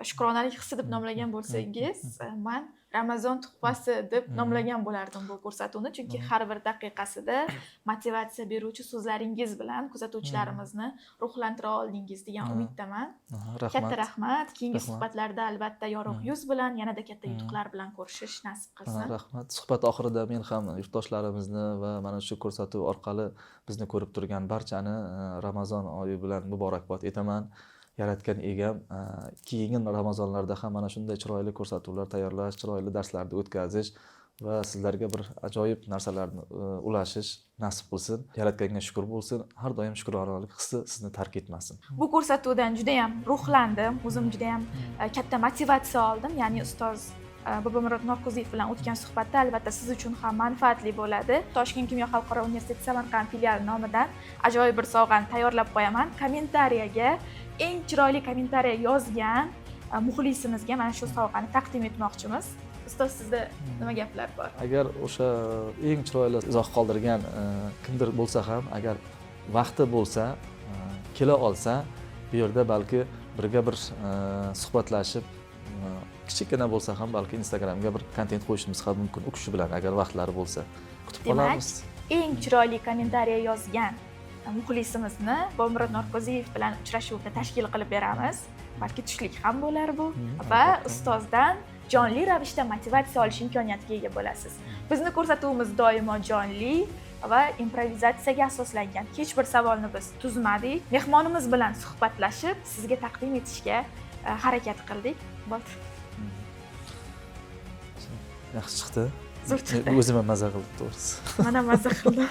shukronalik hissi deb nomlagan bo'lsangiz, men Ramazon tuhfasi deb nomlagan bo'lardim bu ko'rsatuvni, chunki har bir daqiqasida motivatsiya beruvchi so'zlaringiz bilan kuzatuvchilarimizni ruhlantira oldingiz degan umiddaman. Katta rahmat. Keyingi suhbatlarda albatta yorug' yuz bilan, yanada katta yutuqlar bilan ko'rishish nasib qilsin. Rahmat. Suhbat oxirida men ham yurtdoshlarimizni va mana shu ko'rsatuv orqali bizni ko'rib turgan barchani Ramazon oyi bilan muborakbod etaman. Yaratgan egam keyingi Ramazonlarda ham mana shunday chiroyli ko'rsatuvlar tayyorlash, chiroyli darslarni o'tkazish va sizlarga bir ajoyib narsalarni ulashish nasib qilsin. Yaratganga shukr bo'lsin. Har doim shukronalik hissi sizni tark etmasin. Bu ko'rsatuvdan juda ham ruhlandim. O'zim juda ham katta motivatsiya oldim. Ya'ni ustoz Bobomurod Norqo'ziyev bilan o'tgan suhbatda albatta siz uchun ham manfaatli bo'ladi. Toshkent kimyo xalqaro universiteti Samarqand filiali nomidan ajoyib bir sovg'ani tayyorlab qo'yaman. Kommentariyaga eng chiroyli kommentariya yozgan muxlisimizga mana shu sovg'ani taqdim etmoqchimiz. Ustoz, sizda nima gaplar bor? Agar o'sha eng chiroyli izoh qoldirgan kimdir bo'lsa ham, agar vaqti bo'lsa, kela olsa, bu yerda balki birga bir suhbatlashib, kichikgina bo'lsa ham balki Instagramga bir kontent qo'yishimiz ham mumkin. U kishi bilan agar vaqtlari bo'lsa, kutib qolamiz. Eng chiroyli kommentariya yozgan muxlisimizni Bobomurod Norqo'ziyev bilan uchrashuvni tashkil qilib beramiz. Balki tushlik ham bo'lar bu va ustozdan jonli ravishda motivatsiya olish imkoniyatiga ega bo'lasiz. Bizning ko'rsatuvimiz doimo jonli va improvizatsiyaga asoslangan. Hech bir savolni biz tuzmadik. Mehmonimiz bilan suhbatlashib, sizga taqdim etishga harakat qildik. Bo'ldi. Yaxshi chiqdi. Zo'r chiqdi. O'zim ham maza qildim, to'g'risi. Mana maza qildim.